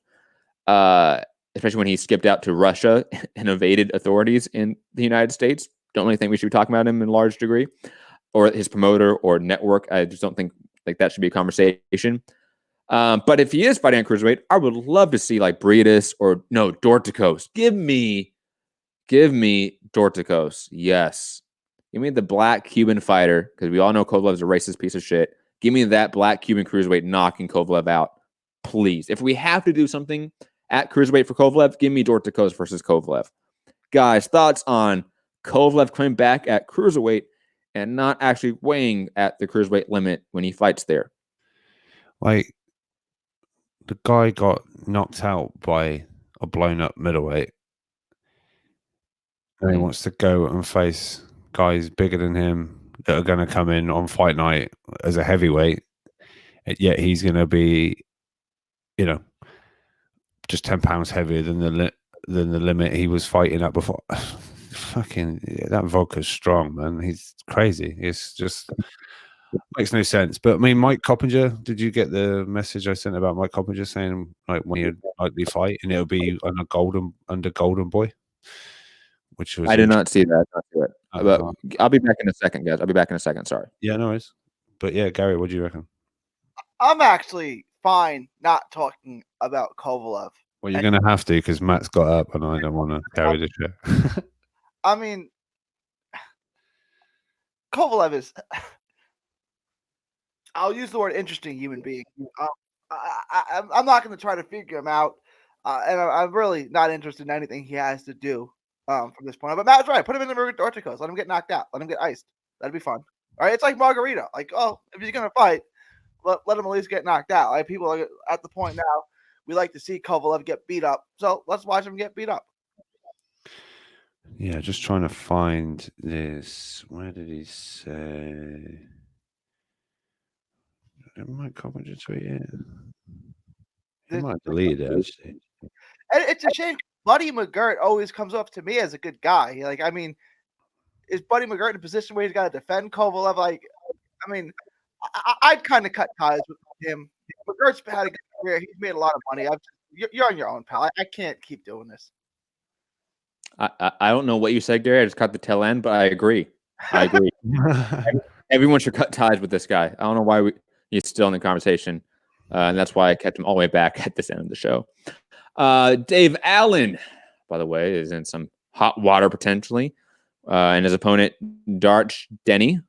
especially when he skipped out to Russia and evaded authorities in the United States. Don't really think we should be talking about him in large degree, or his promoter or network. I just don't think like that should be a conversation. But if he is fighting at cruiserweight, I would love to see like Briedis or no Dorticos. Give me Dorticos. Yes. Give me the black Cuban fighter, because we all know Kovalev's a racist piece of shit. Give me that black Cuban cruiserweight knocking Kovalev out, please. If we have to do something at cruiserweight for Kovalev, give me Dorticos versus Kovalev. Guys, thoughts on Kovalev coming back at cruiserweight and not actually weighing at the cruiserweight limit when he fights there? Like, the guy got knocked out by a blown up middleweight, and he wants to go and face guys bigger than him that are going to come in on fight night as a heavyweight, yet he's going to be, just 10 pounds heavier than the limit he was fighting at before. Fucking that vodka's strong, man. He's crazy. It's just makes no sense. But I mean, Mike Coppinger, did you get the message I sent about Mike Coppinger saying like when he'd likely fight and it'll be under Golden Boy? Which was I did not see that. But I'll be back in a second, guys. I'll be back in a second. Sorry. Yeah, no worries. But yeah, Gary, what do you reckon? I'm actually fine not talking about Kovalev. Well, you're going to have to, because Matt's got up and I don't want to carry the shit. I mean, Kovalev is, I'll use the word interesting human being. I'm not going to try to figure him out. And I'm really not interested in anything he has to do from this point on. But Matt's right. Put him in the Dorticos. Let him get knocked out. Let him get iced. That'd be fun. All right. It's like Margarita. Like, oh, if he's going to fight, let him at least get knocked out. Like, people are at the point now, we like to see Kovalev get beat up. So let's watch him get beat up. Yeah, just trying to find this. Where did he say? Did Mike Coppinger tweet it? He might delete it, actually. And it's a shame. Buddy McGirt always comes up to me as a good guy. Like, I mean, is Buddy McGirt in a position where he's got to defend Kovalev? Like, I mean, I'd kind of cut ties with him. McGirt's had a good career. He's made a lot of money. You're on your own, pal. I can't keep doing this. I don't know what you said, Gary. I just caught the tail end, but I agree. Everyone should cut ties with this guy. I don't know why he's still in the conversation, and that's why I kept him all the way back at this end of the show. Dave Allen, by the way, is in some hot water potentially, and his opponent Dorian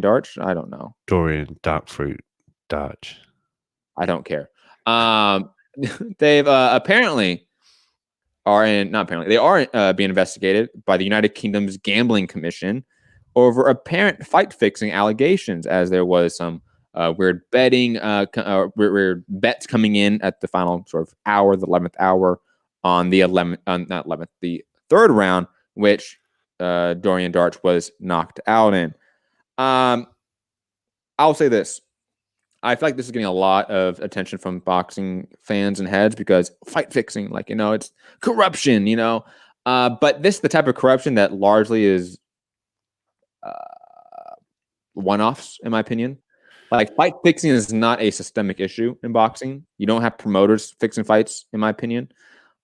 Darch. I don't know. Dorian Darkfruit Darch. I don't care. They've apparently they are being investigated by the United Kingdom's Gambling Commission over apparent fight fixing allegations, as there was some weird betting, weird bets coming in at the final sort of hour, the 11th hour on the the third round, which Dorian Darch was knocked out in. I'll say this. I feel like this is getting a lot of attention from boxing fans and heads because fight fixing, like, it's corruption, but this is the type of corruption that largely is one-offs, in my opinion. Like, fight fixing is not a systemic issue in boxing. You don't have promoters fixing fights, in my opinion.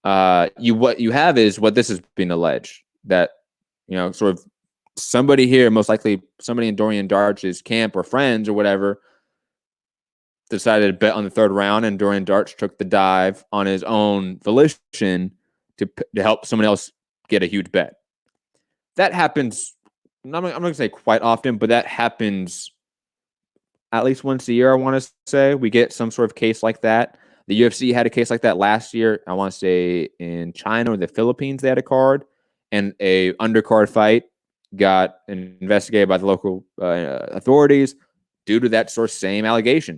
What you have is what this has been alleged, that, sort of somebody here, most likely somebody in Dorian Darch's camp or friends or whatever, decided to bet on the third round, and Dorian Darch took the dive on his own volition to help someone else get a huge bet. That happens, I'm not going to say quite often, but that happens at least once a year, I want to say. We get some sort of case like that. The UFC had a case like that last year. I want to say in China or the Philippines, they had a card, and a undercard fight got investigated by the local authorities due to that sort of same allegation.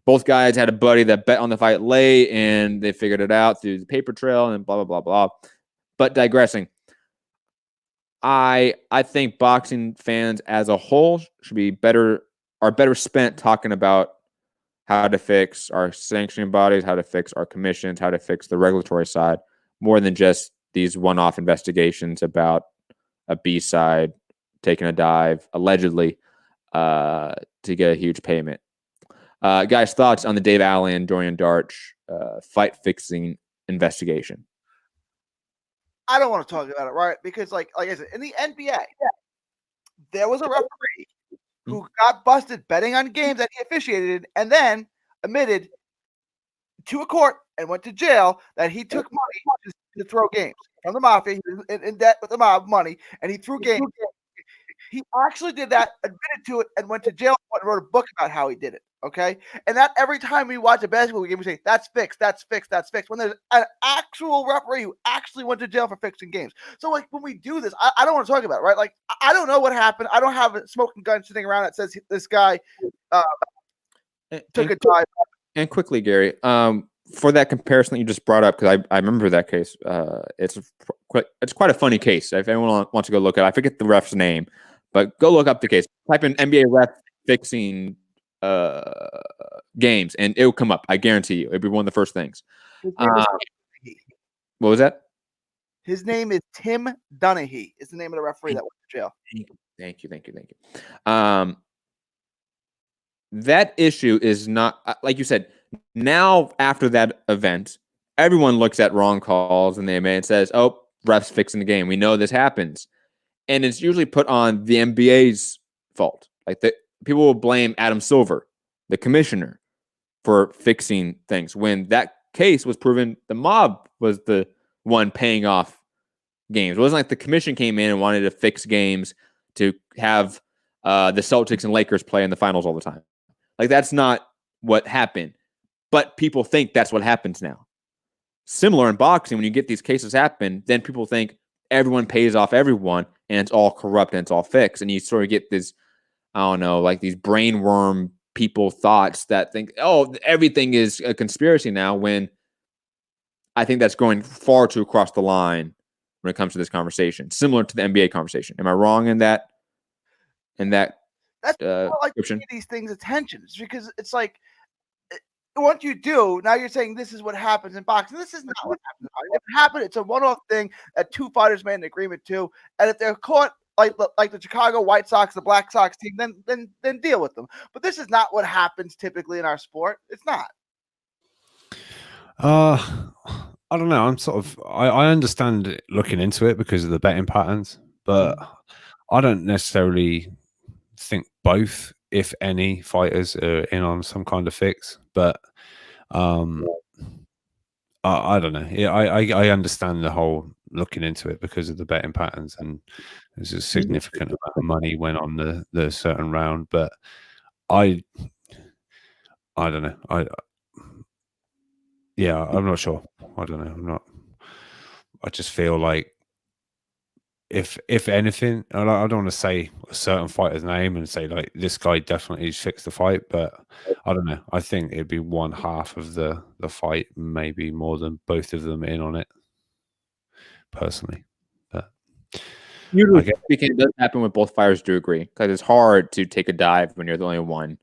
Both guys had a buddy that bet on the fight late, and they figured it out through the paper trail and blah, blah, blah, blah. But digressing, I think boxing fans as a whole are better spent talking about how to fix our sanctioning bodies, how to fix our commissions, how to fix the regulatory side, more than just these one-off investigations about a B-side taking a dive, allegedly, to get a huge payment. Guys, thoughts on the Dave Allen, Dorian Darch fight fixing investigation? I don't want to talk about it, right? Because like I said, in the NBA, there was a referee who got busted betting on games that he officiated and then admitted to a court and went to jail that he took money to throw games from the mafia. He was in debt with the mob money, and he threw games. He actually did that, admitted to it, and went to jail and wrote a book about how he did it. Okay, and that every time we watch a basketball game, we say that's fixed, that's fixed, that's fixed. When there's an actual referee who actually went to jail for fixing games. So like when we do this, I don't want to talk about it, right? Like I don't know what happened. I don't have a smoking gun sitting around that says this guy took a dive. And quickly, Gary, for that comparison that you just brought up, because I remember that case. It's quite a funny case. If anyone wants to go look at it, I forget the ref's name, but go look up the case. Type in NBA ref fixing games, and it will come up. I guarantee you, it'll be one of the first things. What was that? His name is Tim Donaghy. Is the name of the referee that went to jail. Thank you. That issue is not like you said. Now, after that event, everyone looks at wrong calls and they made and says, "Oh, refs fixing the game. We know this happens," and it's usually put on the NBA's fault. Like people will blame Adam Silver, the commissioner, for fixing things when that case was proven the mob was the one paying off games. It wasn't like the commission came in and wanted to fix games to have the Celtics and Lakers play in the finals all the time. Like that's not what happened, but people think that's what happens now. Similar in boxing, when you get these cases happen, then people think everyone pays off everyone and it's all corrupt and it's all fixed. And you sort of get this, I don't know, like these brainworm people thoughts that think, oh, everything is a conspiracy now, when I think that's going far too across the line when it comes to this conversation, similar to the NBA conversation. Am I wrong in that? That's like to these things attention. It's because it's like what you do now. You're saying this is what happens in boxing. This is not what happens. If it happened, it's a one-off thing that two fighters made an agreement to, and if they're caught like the Chicago White Sox, the Black Sox team, then deal with them. But this is not what happens typically in our sport. It's not. I don't know. I'm sort of I understand looking into it because of the betting patterns, but I don't necessarily think both, if any, fighters are in on some kind of fix. But I don't know. Yeah, I understand the whole looking into it because of the betting patterns, and there's a significant amount of money went on the certain round. But I don't know. I'm not sure. I don't know. I just feel like if anything, I don't want to say a certain fighter's name and say like this guy definitely fixed the fight, but I don't know. I think it'd be one half of the fight, maybe more than both of them in on it, personally. But usually speaking, it does happen when both fighters do agree, because it's hard to take a dive when you're the only one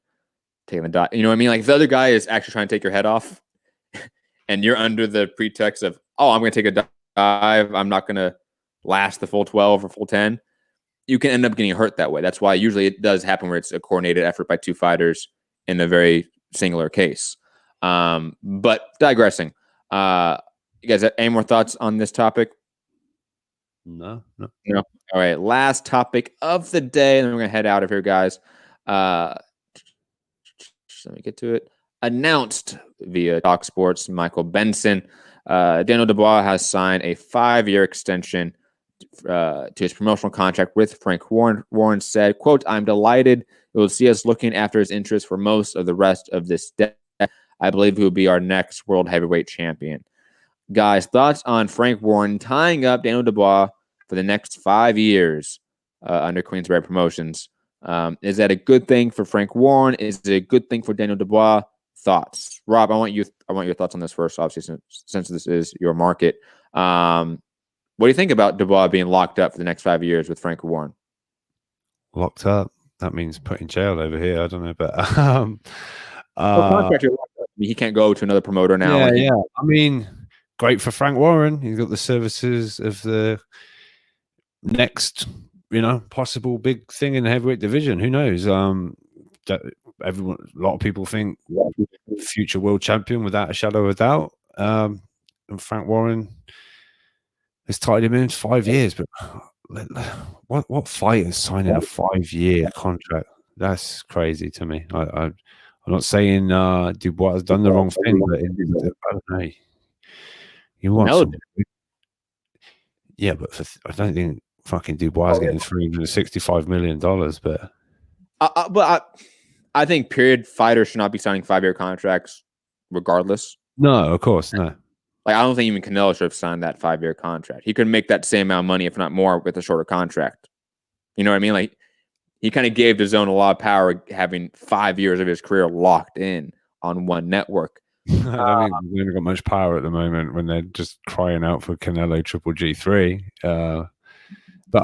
taking the dive. You know what I mean? Like if the other guy is actually trying to take your head off, and you're under the pretext of, oh, I'm going to take a dive, I'm not going to last the full 12 or full 10, you can end up getting hurt that way. That's why usually it does happen where it's a coordinated effort by two fighters in a very singular case. But digressing, you guys have any more thoughts on this topic? No. All right, last topic of the day, and then we're going to head out of here, guys. Let me get to it. Announced via Talk Sports, Michael Benson, Daniel Dubois has signed a 5-year extension to his promotional contract with Frank Warren. Warren said, quote, "I'm delighted. It will see us looking after his interests for most of the rest of this day. I believe he will be our next world heavyweight champion." Guys, thoughts on Frank Warren tying up Daniel Dubois for the next 5 years under Queensberry Promotions? Is that a good thing for Frank Warren? Is it a good thing for Daniel Dubois? Thoughts, Rob? I want your thoughts on this first, obviously, since this is your market. What do you think about Dubois being locked up for the next 5 years with Frank Warren? Locked up? That means put in jail over here. I don't know, but he can't go to another promoter now. Yeah. I mean, great for Frank Warren. He's got the services of the next, possible big thing in the heavyweight division. Who knows? a lot of people think future world champion without a shadow of a doubt. And Frank Warren has tied him in 5 years, but what fighter is signing a 5-year contract? That's crazy to me. I'm not saying Dubois has done the wrong thing, but I don't know. You want some, yeah, but I don't think fucking Dubois is getting $365 million. But I think period fighters should not be signing 5-year contracts, regardless. No, of course, no. Like I don't think even Canelo should have signed that 5-year contract. He could make that same amount of money, if not more, with a shorter contract. You know what I mean? Like he kind of gave DAZN a lot of power, having 5 years of his career locked in on one network. I don't think they've got much power at the moment when they're just crying out for Canelo Triple G3. But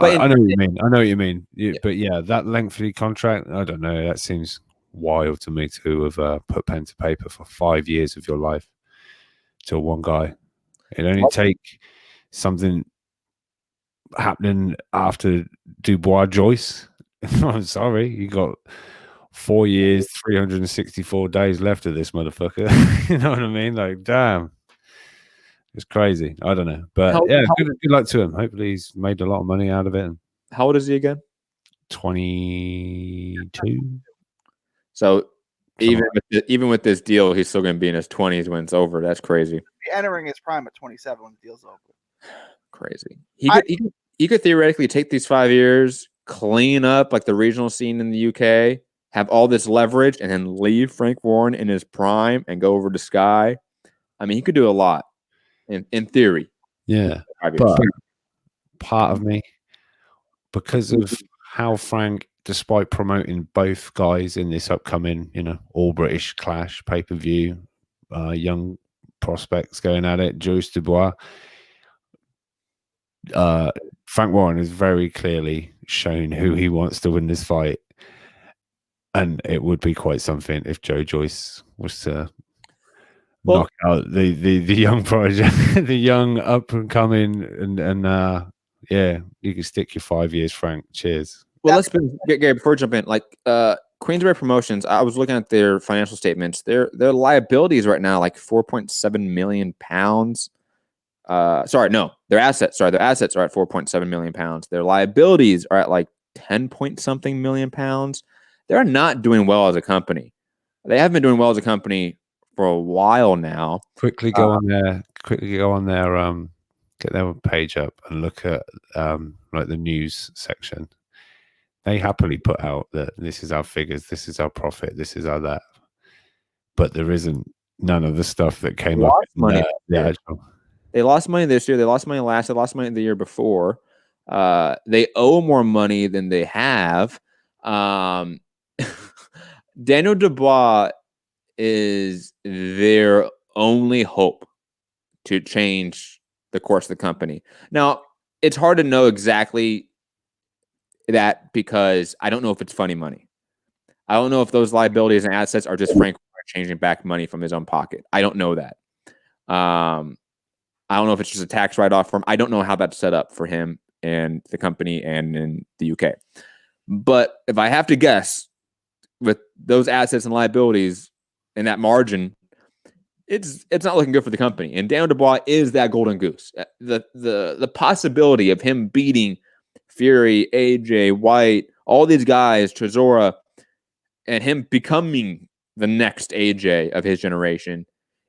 I know what you mean. I know what you mean. But yeah, that lengthy contract, I don't know. That seems wild to me to have put pen to paper for 5 years of your life to one guy. It only take something happening after Dubois Joyce. I'm sorry, you got 4 years, 364 days left of this motherfucker. You know what I mean? Like, damn. It's crazy. I don't know. But good luck to him. Hopefully he's made a lot of money out of it. How old is he again? 22. So even with this deal, he's still going to be in his 20s when it's over. That's crazy. Entering his prime at 27 when the deal's over. Crazy. He could theoretically take these 5 years, clean up like the regional scene in the UK, have all this leverage, and then leave Frank Warren in his prime and go over to Sky. I mean, he could do a lot in theory. Yeah. But part of me, because of how Frank, despite promoting both guys in this upcoming, all British clash pay-per-view, young prospects going at it, Joyce Dubois, Frank Warren has very clearly shown who he wants to win this fight. And it would be quite something if Joe Joyce was to knock out the young project, the young up and coming, and yeah, you can stick your 5 years, Frank. Cheers. Well, let's get Gary before we jump in. Like Queensberry Promotions, I was looking at their financial statements. Their liabilities right now, like 4.7 million pounds. Sorry, no, their assets. Sorry, their assets are at 4.7 million pounds. Their liabilities are at like 10 point something million pounds. They're not doing well as a company. They haven't been doing well as a company for a while now. Quickly go on there. Get their page up and look at like the news section. They happily put out that this is our figures, this is our profit, this is our that. But there isn't none of the stuff that came up. They lost money this year. They lost money last. They lost money the year before. They owe more money than they have. Daniel Dubois is their only hope to change the course of the company. Now, it's hard to know exactly that because I don't know if it's funny money. I don't know if those liabilities and assets are just Frank changing back money from his own pocket. I don't know that. I don't know if it's just a tax write-off for him. I don't know how that's set up for him and the company and in the UK. But if I have to guess, with those assets and liabilities and that margin, it's not looking good for the company. And Daniel Dubois is that golden goose. The possibility of him beating Fury, AJ, White, all these guys, Chisora, and him becoming the next AJ of his generation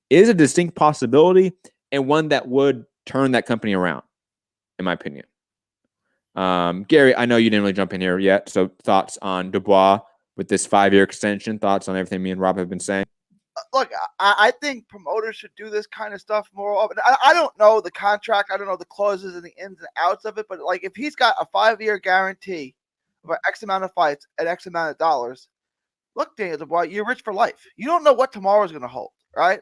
is a distinct possibility and one that would turn that company around, in my opinion. Gary, I know you didn't really jump in here yet, so thoughts on Dubois with this 5-year extension, thoughts on everything me and Rob have been saying? Look, I think promoters should do this kind of stuff more often. I don't know the contract. I don't know the clauses and the ins and outs of it. But like, if he's got a 5-year guarantee for X amount of fights at X amount of dollars, look, Daniel Dubois, you're rich for life. You don't know what tomorrow's going to hold, right?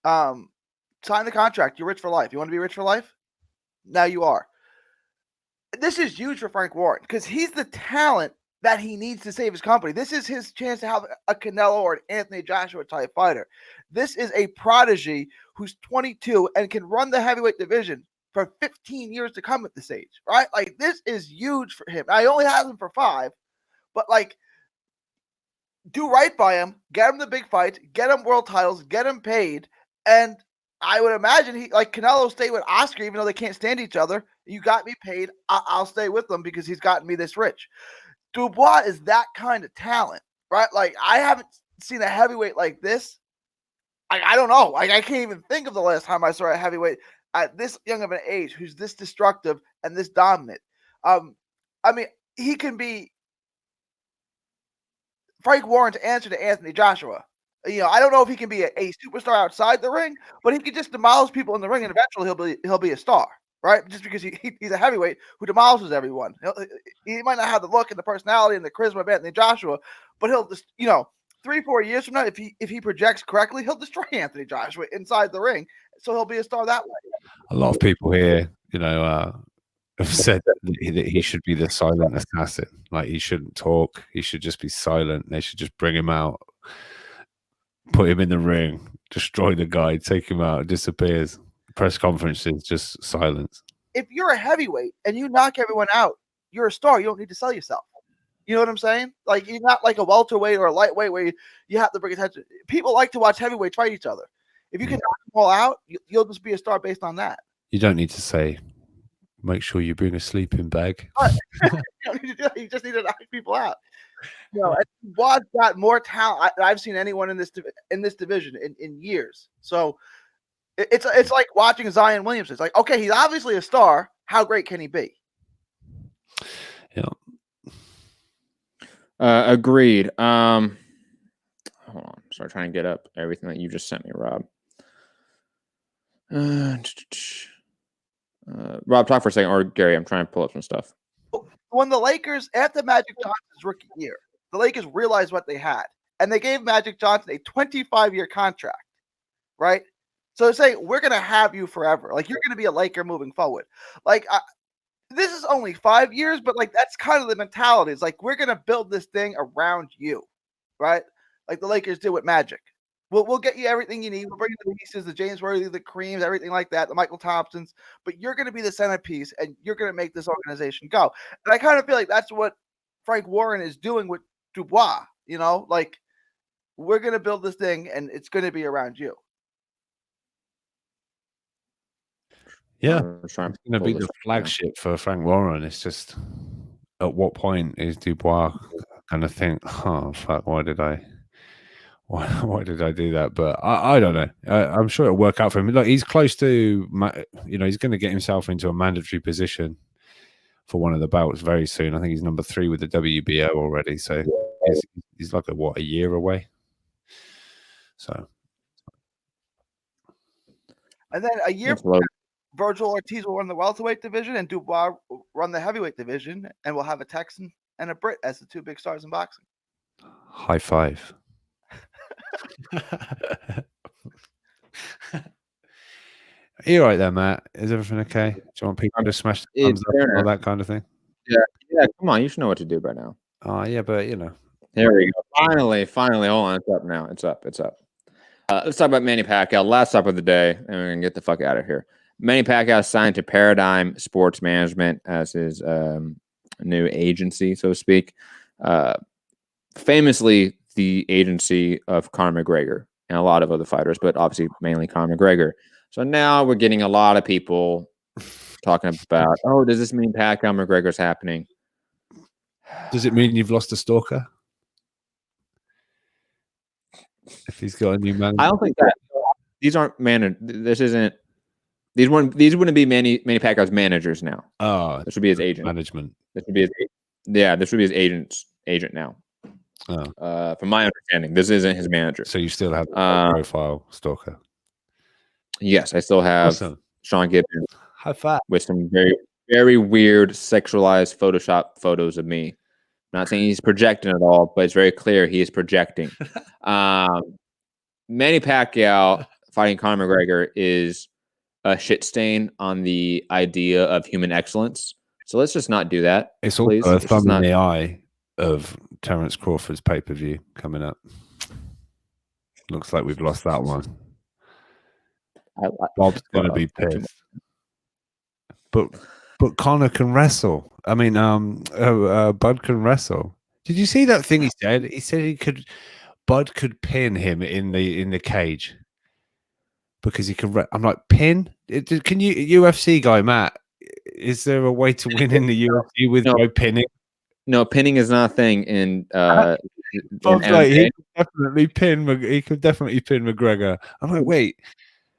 Sign the contract. You're rich for life. You want to be rich for life? Now you are. This is huge for Frank Warren because he's the talent that he needs to save his company. This is his chance to have a Canelo or an Anthony Joshua type fighter. This is a prodigy who's 22 and can run the heavyweight division for 15 years to come at this age, right? Like, this is huge for him. I only have him for 5, but like, do right by him, get him the big fights, get him world titles, get him paid, and I would imagine he like Canelo stay with Oscar even though they can't stand each other. You got me paid, I'll stay with him because he's gotten me this rich. Dubois is that kind of talent, right? Like I haven't seen a heavyweight like this. I don't know. Like I can't even think of the last time I saw a heavyweight at this young of an age who's this destructive and this dominant. I mean, he can be Frank Warren's answer to Anthony Joshua. You know, I don't know if he can be a superstar outside the ring, but he can just demolish people in the ring, and eventually he'll be a star, right? Just because he's a heavyweight who demolishes everyone. He might not have the look and the personality and the charisma of Anthony Joshua, but he'll just 3-4 years from now, if he projects correctly, he'll destroy Anthony Joshua inside the ring. So he'll be a star that way. A lot of people here, have said that he should be the silent assassin. Like he shouldn't talk. He should just be silent. They should just bring him out, put him in the ring, destroy the guy, take him out, disappears. Press conferences, just silence. If you're a heavyweight and you knock everyone out, you're a star. You don't need to sell yourself. You know what I'm saying? Like you're not like a welterweight or a lightweight where you have to bring attention. People like to watch heavyweights fight each other. If you can knock them all out, you'll just be a star based on that. You don't need to say, make sure you bring a sleeping bag. You just need to knock people out. Dubois got more talent I've seen anyone in this division in years. So it's like watching Zion Williamson. It's like, okay, he's obviously a star. How great can he be? Yeah. Agreed. Hold on. Start trying to get up everything that you just sent me, Rob. Rob, talk for a second, or Gary, I'm trying to pull up some stuff. When the Lakers, after Magic Johnson's rookie year, the Lakers realized what they had, and they gave Magic Johnson a 25-year contract, right? So they say, we're going to have you forever. Like, you're going to be a Laker moving forward. Like, this is only 5 years, but, like, that's kind of the mentality. It's like, we're going to build this thing around you, right? Like the Lakers did with Magic. We'll get you everything you need. We'll bring you the pieces, the James Worthy, the Kareems, everything like that, the Michael Thompsons. But you're going to be the centerpiece, and you're going to make this organization go. And I kind of feel like that's what Frank Warren is doing with Dubois. Like we're going to build this thing, and it's going to be around you. Yeah, it's going to be the flagship for Frank Warren. It's just, at what point is Dubois going to think, oh, fuck, why did I do that? But I don't know. I'm sure it'll work out for him. Look, he's close to, he's going to get himself into a mandatory position for one of the bouts very soon. I think he's number 3 with the WBO already. So he's like a year away. So. And then a year from now, Virgil Ortiz will run the welterweight division and Dubois will run the heavyweight division, and we'll have a Texan and a Brit as the 2 big stars in boxing. High five. Are you right there, Matt? Is everything okay? Do you want people to smash the thumbs up and all that kind of thing? Yeah, come on, you should know what to do by now. Yeah, but Here we go. Finally, hold on, it's up now. It's up. Let's talk about Manny Pacquiao. Last up of the day, and we're gonna get the fuck out of here. Manny Pacquiao signed to Paradigm Sports Management as his new agency, so to speak. Famously, the agency of Conor McGregor and a lot of other fighters, but obviously mainly Conor McGregor. So now we're getting a lot of people talking about, oh, does this mean Pacquiao McGregor's happening? Does it mean you've lost a stalker? If he's got a new man, I don't think that these aren't managed. This isn't. These wouldn't be Manny Pacquiao's managers now. Oh, this would be his agent. Management. This would be his. Yeah, this would be his agent now. Oh. From my understanding, this isn't his manager. So you still have the profile stalker? Yes, I still have Sean Gibbons. High five. With some very, very weird sexualized Photoshop photos of me. I'm not saying he's projecting at all, but it's very clear he is projecting. Manny Pacquiao fighting Conor McGregor is a shit stain on the idea of human excellence. So let's just not do that. It's also a thumb in the eye of Terence Crawford's pay-per-view coming up. Looks like we've lost that one. Bob's going to be pissed. But Conor can wrestle. I mean, Bud can wrestle. Did you see that thing he said? He said Bud could pin him in the cage because he could. I'm like, pin? Can you UFC guy Matt? Is there a way to win in the UFC with no pinning? No, pinning is not a thing in. Bob's like, he could definitely pin McGregor. I'm like, wait.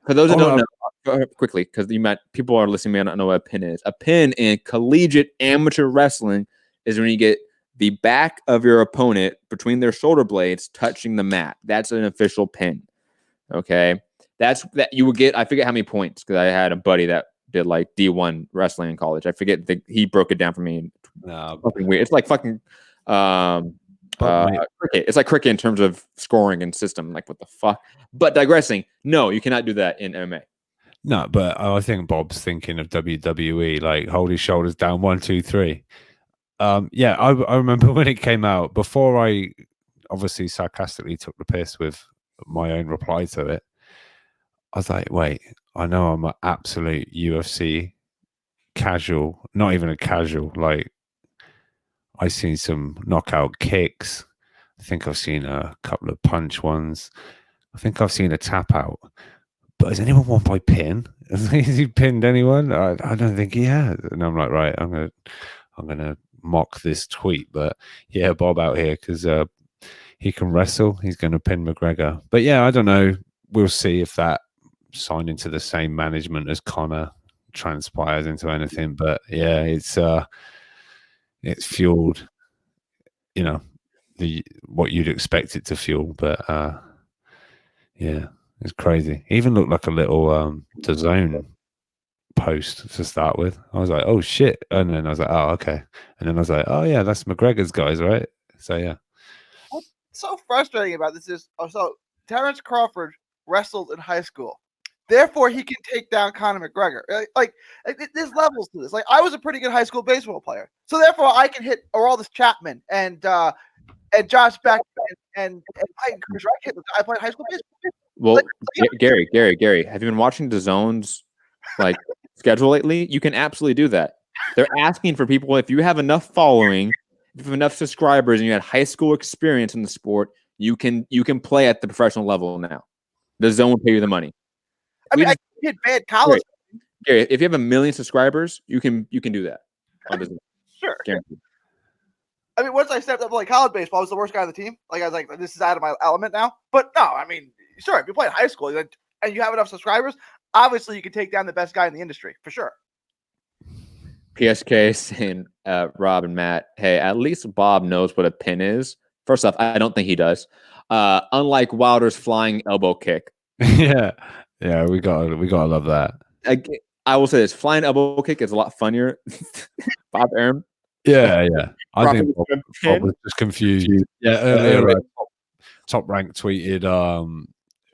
For those that don't know, quickly, because people are listening, may not know what a pin is. A pin in collegiate amateur wrestling is when you get the back of your opponent between their shoulder blades touching the mat. That's an official pin. Okay, that you would get. I forget how many points because I had a buddy that did like D1 wrestling in college. I forget he broke it down for me. Fucking weird. It's like fucking cricket. It's like cricket in terms of scoring and system. Like what the fuck? But digressing, no, you cannot do that in MMA. No, but I think Bob's thinking of WWE, like hold his shoulders down, 1, 2, 3. Yeah, I remember when it came out. Before I obviously sarcastically took the piss with my own reply to it, I was like, wait, I know I'm an absolute UFC casual, not even a casual. Like, I've seen some knockout kicks. I think I've seen a couple of punch ones. I think I've seen a tap out. But has anyone won by pin? Has he pinned anyone? I don't think he has. And I'm like, right, I'm gonna mock this tweet. But yeah, Bob out here because he can wrestle. He's going to pin McGregor. But yeah, I don't know. We'll see if that signing to the same management as Connor transpires into anything. But yeah, it's fueled, what you'd expect it to fuel. But yeah, it's crazy. It even looked like a little DAZN post to start with. I was like, oh shit. And then I was like, oh, okay. And then I was like, oh yeah, that's McGregor's guys, right? So yeah. What's so frustrating about this is so Terrence Crawford wrestled in high school. Therefore, he can take down Conor McGregor. Like there's levels to this. Like I was a pretty good high school baseball player, so therefore I can hit Aroldis Chapman and Josh Beck and Mike Cruz. I played high school baseball. Well, Gary, have you been watching DAZN's like schedule lately? You can absolutely do that. They're asking for people if you have enough following, if you have enough subscribers, and you had high school experience in the sport, you can play at the professional level now. DAZN will pay you the money. I mean, I hit bad college. Gary, if you have 1 million subscribers, you can do that on DAZN. Sure. Guaranteed. I mean, once I stepped up to like college baseball, I was the worst guy on the team. Like I was like, this is out of my element now. But no, I mean, sure, if you play in high school and you have enough subscribers, obviously you can take down the best guy in the industry for sure. PSK saying, Rob and Matt, hey, at least Bob knows what a pin is. First off, I don't think he does. Unlike Wilder's flying elbow kick. Yeah, we gotta love that. I will say this: flying elbow kick is a lot funnier. Bob Arum. Yeah. I think Bob was just confused. Yeah, earlier Top Rank tweeted,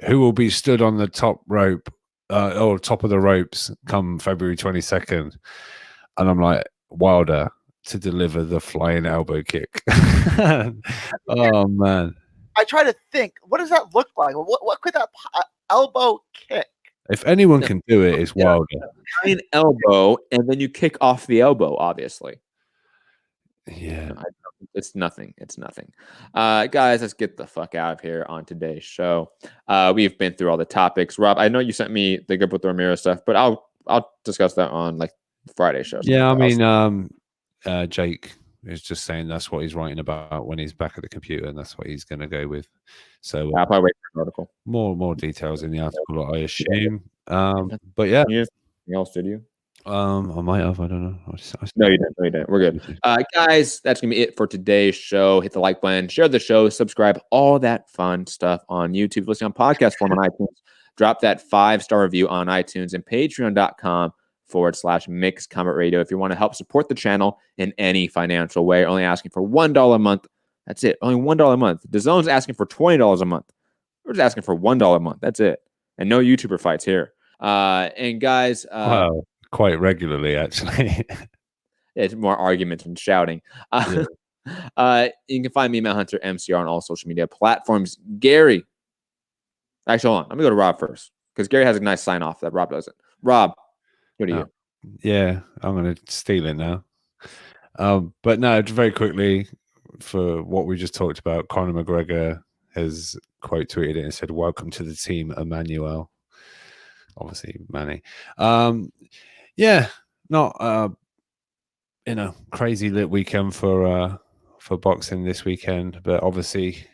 "Who will be stood on the top rope or top of the ropes come February 22nd?" And I'm like, Wilder to deliver the flying elbow kick. Oh man! I try to think, what does that look like? What could that elbow kick? If anyone can do it, it's Wilder. Flying elbow, and then you kick off the elbow, obviously. Yeah. It's nothing. Guys, let's get the fuck out of here on today's show. We've been through all the topics. Rob, I know you sent me the Good with Ramirez stuff, but I'll discuss that on like Friday show. Yeah, I mean, Jake is just saying that's what he's writing about when he's back at the computer, and that's what he's going to go with. So I'll probably wait for an article. More details in the article, I assume. But yeah. Anything else, did you? I might have. I don't know. No, you didn't. We're good. Guys, that's going to be it for today's show. Hit the like button, share the show, subscribe, all that fun stuff on YouTube. Listen on podcast form on iTunes. Drop that 5-star review on iTunes and patreon.com/Mixed Combat Radio. If you want to help support the channel in any financial way, only asking for $1 a month. That's it. Only $1 a month. DAZN's asking for $20 a month. We're just asking for $1 a month. That's it. And no YouTuber fights here. And guys, wow. Quite regularly, actually. It's more arguments and shouting. You can find me, Matt Hunter, MCR, on all social media platforms. Gary, actually, hold on. Let me go to Rob first because Gary has a nice sign off that Rob doesn't. Rob, go to you. Yeah, I'm going to steal it now. But no, very quickly, for what we just talked about, Conor McGregor has quote tweeted it and said, "Welcome to the team, Emmanuel." Obviously, Manny. Yeah, not crazy lit weekend for boxing this weekend, but obviously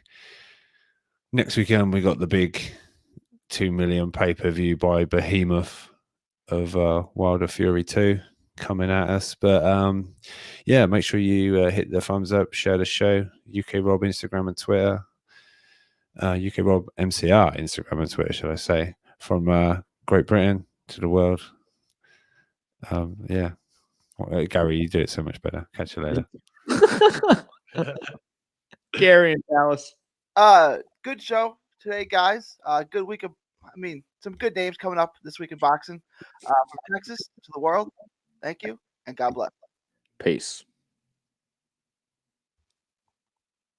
next weekend we got the big 2 million pay-per-view by Behemoth of Wilder Fury 2 coming at us. But yeah, make sure you hit the thumbs up, share the show. UK Rob Instagram and Twitter. UK Rob MCR Instagram and Twitter, should I say, from Great Britain to the world. Yeah. Gary, you do it so much better. Catch you later. Gary in Dallas. Good show today, guys. Good week of, some good names coming up this week in boxing. From Texas to the world. Thank you, and God bless. Peace.